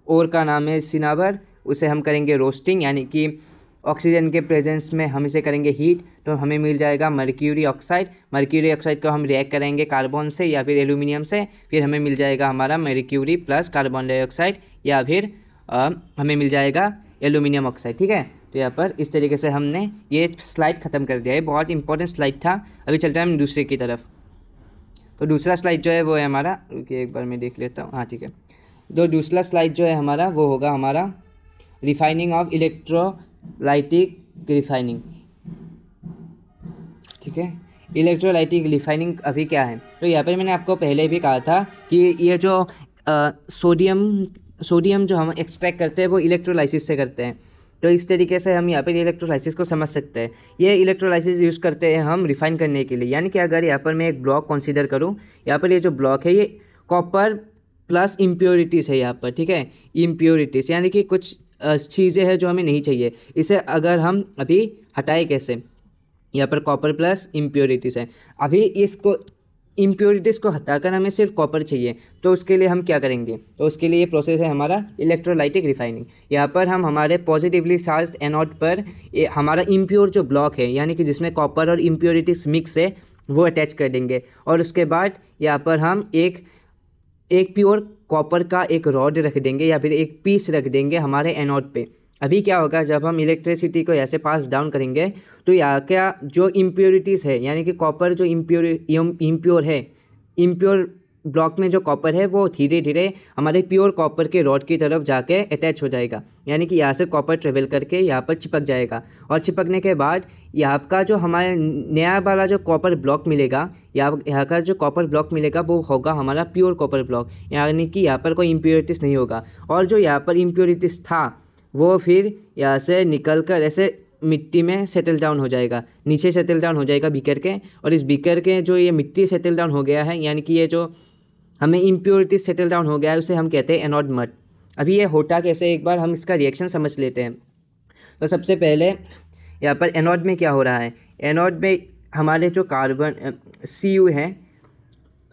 और का नाम है सिनाबार। उसे हम करेंगे रोस्टिंग, यानी कि ऑक्सीजन के प्रेजेंस में हम इसे करेंगे हीट, तो हमें मिल जाएगा मर्क्यूरी ऑक्साइड। मर्क्यूरी ऑक्साइड को हम रिएक्ट करेंगे कार्बन से या फिर एल्यूमिनियम से, फिर हमें मिल जाएगा हमारा मर्क्यूरी प्लस कार्बन डाइऑक्साइड, या फिर हमें मिल जाएगा एल्यूमिनियम ऑक्साइड। ठीक है, तो यहाँ पर इस तरीके से हमने ये स्लाइड ख़त्म कर दिया है। बहुत इंपॉर्टेंट स्लाइड था। अभी चलते हैं हम दूसरे की तरफ। तो दूसरा स्लाइड जो है वो है हमारा, रुकिए एक बार मैं देख लेता हूँ, हाँ ठीक है। तो दूसरा स्लाइड जो है हमारा वो होगा हमारा रिफाइनिंग ऑफ इलेक्ट्रोलाइटिक रिफाइनिंग। ठीक है, इलेक्ट्रोलाइटिक रिफाइनिंग अभी क्या है? तो यहाँ पर मैंने आपको पहले भी कहा था कि ये जो सोडियम जो हम एक्सट्रैक्ट करते हैं वो इलेक्ट्रोलाइसिस से करते हैं। तो इस तरीके से हम यहाँ पर इलेक्ट्रोलाइसिस को समझ सकते हैं। ये इलेक्ट्रोलाइसिस यूज़ करते हैं हम रिफाइन करने के लिए। यानी कि अगर यहाँ पर मैं एक ब्लॉक कंसीडर करूँ, यहाँ पर ये जो ब्लॉक है ये कॉपर प्लस इम्प्योरिटीज़ है यहाँ पर। ठीक है, इम्प्योरिटीज़ यानी कि कुछ चीज़ें हैं जो हमें नहीं चाहिए। इसे अगर हम अभी हटाए कैसे, यहाँ पर कॉपर प्लस इम्प्योरिटीज़ है, अभी इसको इम्प्योरिटीज़ को हटाकर हमें सिर्फ कॉपर चाहिए। तो उसके लिए हम क्या करेंगे? तो उसके लिए ये प्रोसेस है हमारा इलेक्ट्रोलाइटिक रिफाइनिंग। यहाँ पर हम हमारे पॉजिटिवली चार्ज्ड एनोड पर हमारा इम्प्योर जो ब्लॉक है, यानी कि जिसमें कॉपर और इम्प्योरिटीज़ मिक्स है, वो अटैच कर देंगे। और उसके बाद यहाँ पर हम एक प्योर कॉपर का एक रॉड रख देंगे या फिर एक पीस रख देंगे हमारे एनोड पे। अभी क्या होगा, जब हम इलेक्ट्रिसिटी को ऐसे पास डाउन करेंगे तो यहाँ क्या जो इम्प्योरिटीज़ है, यानी कि कॉपर जो इम्प्योर है, इम्प्योर ब्लॉक में जो कॉपर है वो धीरे धीरे हमारे प्योर कॉपर के रॉड की तरफ जाके अटैच हो जाएगा। यानी कि यहाँ से कॉपर ट्रेवल करके यहाँ पर चिपक जाएगा, और चिपकने के बाद यहाँ का जो हमारे नया वाला जो कॉपर ब्लॉक मिलेगा, यहाँ का जो कॉपर ब्लॉक मिलेगा वो होगा हमारा प्योर कॉपर ब्लॉक, यानी कि यहाँ पर कोई इम्प्योरिटीज़ नहीं होगा। और जो यहाँ पर इम्प्योरिटीज़ था वो फिर यहाँ से निकल कर ऐसे मिट्टी में सेटल डाउन हो जाएगा, नीचे सेटल डाउन हो जाएगा बीकर के। और इस बीकर के जो ये मिट्टी सेटल डाउन हो गया है, यानी कि ये जो हमें इम्प्योरिटी सेटल डाउन हो गया है, उसे हम कहते हैं एनोड मड। अभी ये होता कैसे, एक बार हम इसका रिएक्शन समझ लेते हैं। तो सबसे पहले यहाँ पर एनोड में क्या हो रहा है, एनोड में हमारे जो कार्बन Cu है,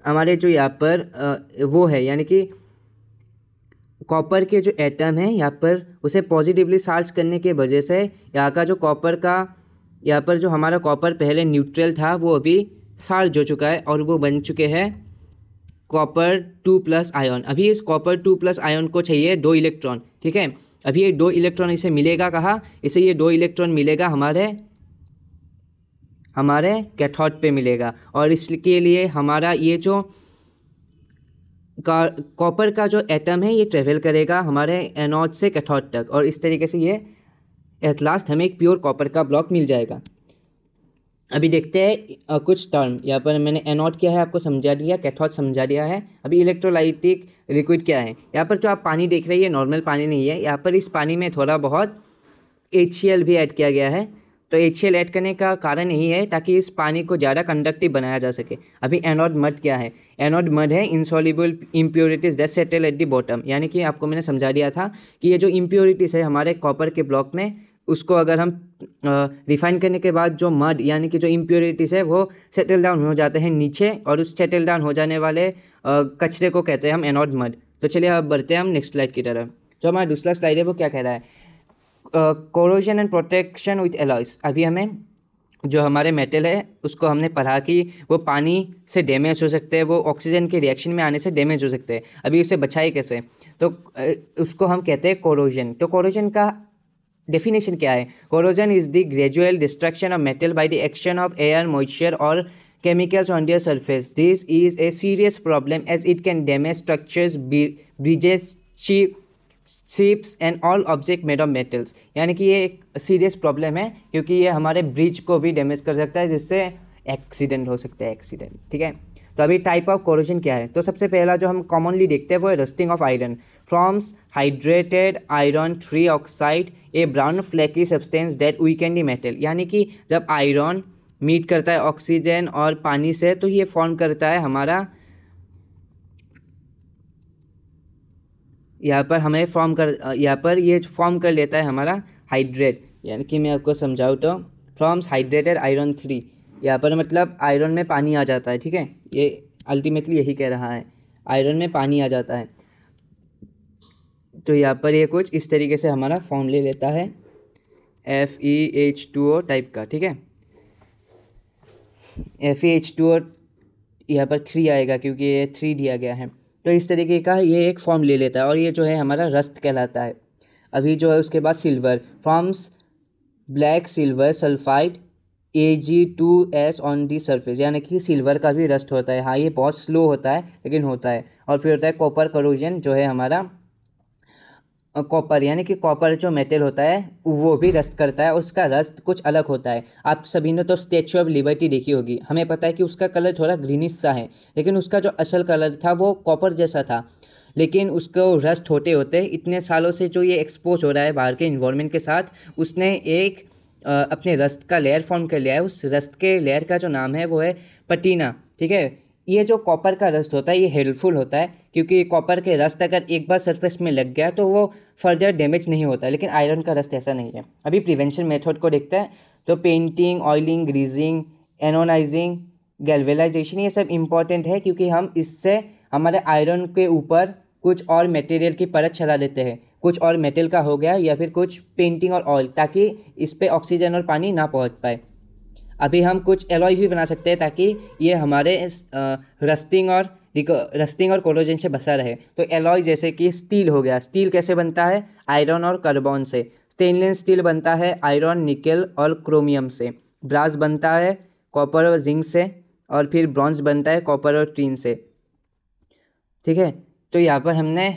हमारे जो यहाँ पर वो है, यानी कि कॉपर के जो एटम है यहाँ पर, उसे पॉजिटिवली चार्ज करने के वजह से यहाँ का जो कॉपर का यहाँ पर जो हमारा कॉपर पहले न्यूट्रल था वो अभी चार्ज हो चुका है और वो बन चुके हैं कॉपर 2+ आयन। अभी इस कॉपर 2+ आयन को चाहिए 2 इलेक्ट्रॉन, ठीक है। अभी ये 2 इलेक्ट्रॉन इसे मिलेगा कहाँ, इसे ये 2 इलेक्ट्रॉन मिलेगा हमारे कैथोड पे मिलेगा। और इसके लिए हमारा ये जो कॉपर का जो एटम है ये ट्रेवल करेगा हमारे एनोड से कैथोड तक, और इस तरीके से ये एट लास्ट हमें एक प्योर कॉपर का ब्लॉक मिल जाएगा। अभी देखते हैं कुछ टर्म। यहाँ पर मैंने एनोड क्या है आपको समझा दिया, कैथोड समझा दिया है। अभी इलेक्ट्रोलाइटिक लिक्विड क्या है। यहाँ पर जो आप पानी देख रहे हैं ये नॉर्मल पानी नहीं है, यहाँ पर इस पानी में थोड़ा बहुत HCl भी ऐड किया गया है। तो HCl ऐड करने का कारण यही है ताकि इस पानी को ज़्यादा कंडक्टिव बनाया जा सके। अभी एनोड मड क्या है, एनोड मड है insoluble impurities that settle at the bottom. यानी कि आपको मैंने समझा दिया था कि ये जो इम्प्योरिटीज़ है हमारे कॉपर के ब्लॉक में, उसको अगर हम रिफाइन करने के बाद जो मड यानी कि जो इम्प्योरिटीज़ है वो सेटल डाउन हो जाते हैं नीचे, और उस सेटल डाउन हो जाने वाले कचरे को कहते हैं हम एनोड मड। तो चलिए अब बढ़ते हैं हम नेक्स्ट स्लाइड की तरफ। जो हमारा दूसरा स्लाइड है वो क्या कह रहा है, corrosion and protection with alloys. अभी हमें जो हमारे मेटल है उसको हमने पढ़ा कि वो पानी से डैमेज हो सकते हैं, वो ऑक्सीजन के रिएक्शन में आने से डैमेज हो सकते हैं। अभी उसे बचाए कैसे, तो उसको हम कहते हैं कोरोजन। तो कोरोजन का डेफिनेशन क्या है, corrosion is the gradual destruction of metal by the action of air, moisture और chemicals on their surface. This is a serious problem as it can damage structures, bridges, ships and all object made of metals. यानी कि ये एक serious problem है क्योंकि ये हमारे bridge को भी डैमेज कर सकता है, जिससे एक्सीडेंट हो सकता है, एक्सीडेंट, ठीक है। तो अभी टाइप ऑफ कोरोजन क्या है, तो सबसे पहला जो हम कॉमनली देखते हैं वो है rusting of iron firms hydrated iron 3 oxide A brown flaky substance that weaken the metal. यानी कि जब आयरन मीट करता है ऑक्सीजन और पानी से तो ये फॉर्म करता है हमारा, यहाँ पर ये फॉर्म कर लेता है हमारा हाइड्रेट। यानी कि मैं आपको समझाऊँ तो फ्रॉम्स हाइड्रेटेड आयरन 3, यहाँ पर मतलब आयरन में पानी आ जाता है, ठीक है। ये अल्टीमेटली यही कह रहा है, आयरन में पानी आ जाता है। तो यहाँ पर ये कुछ इस तरीके से हमारा फॉर्म ले लेता है FeH2O टाइप का, ठीक है। FeH2O यहाँ पर 3 आएगा क्योंकि ये 3 दिया गया है। तो इस तरीके का ये एक फॉर्म ले लेता है और ये जो है हमारा रस्ट कहलाता है। अभी जो है उसके बाद silver forms black silver sulphide Ag2S on the surface. यानी कि सिल्वर का भी रस्ट होता है। हाँ, ये बहुत स्लो होता है लेकिन होता है। और फिर होता है कॉपर करोजन, जो है हमारा कॉपर, यानी कि कॉपर जो मेटल होता है वो भी रस्ट करता है और उसका रस्ट कुछ अलग होता है। आप सभी ने तो स्टैचू ऑफ लिबर्टी देखी होगी, हमें पता है कि उसका कलर थोड़ा ग्रीनिश सा है, लेकिन उसका जो असल कलर था वो कॉपर जैसा था। लेकिन उसको रस्ट होते होते इतने सालों से जो ये एक्सपोज हो रहा है बाहर के इन्वायरमेंट के साथ, उसने एक अपने रस्ट का लेयर फॉर्म कर लिया है। उस रस्ट के लेयर का जो नाम है वो है पटीना, ठीक है। ये जो कॉपर का रस्ट होता है ये हेल्पफुल होता है क्योंकि कॉपर के रस्ट अगर एक बार सरफेस में लग गया तो वो फर्दर डैमेज नहीं होता, लेकिन आयरन का रस्ट ऐसा नहीं है। अभी प्रिवेंशन मेथड को देखते हैं। तो पेंटिंग, ऑयलिंग, ग्रीजिंग, एनोनाइजिंग, गैल्वेनाइजेशन, ये सब इंपॉर्टेंट है क्योंकि हम इससे हमारे आयरन के ऊपर कुछ और मटेरियल की परत चला देते हैं, कुछ और मेटल का हो गया या फिर कुछ पेंटिंग और ऑयल, ताकि इस पर ऑक्सीजन और पानी ना पहुँच पाए। अभी हम कुछ एलॉय भी बना सकते हैं ताकि ये हमारे रस्टिंग और कोरोजन से बचा रहे। तो एलॉय जैसे कि स्टील हो गया, स्टील कैसे बनता है, आयरन और कार्बन से। स्टेनलेस स्टील बनता है आयरन, निकल और क्रोमियम से। ब्रास बनता है कॉपर और जिंक से, और फिर ब्रॉन्ज बनता है कॉपर और टीन से, ठीक है। तो यहाँ पर हमने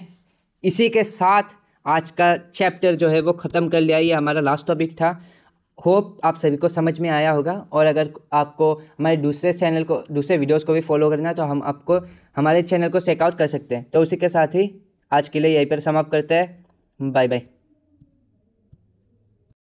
इसी के साथ आज का चैप्टर जो है वो ख़त्म कर लिया। ये हमारा लास्ट टॉपिक था। होप आप सभी को समझ में आया होगा। और अगर आपको हमारे दूसरे वीडियोस को भी फॉलो करना है तो हम आपको हमारे चैनल को चेकआउट कर सकते हैं। तो उसी के साथ ही आज के लिए यहीं पर समाप्त करते हैं। Bye bye.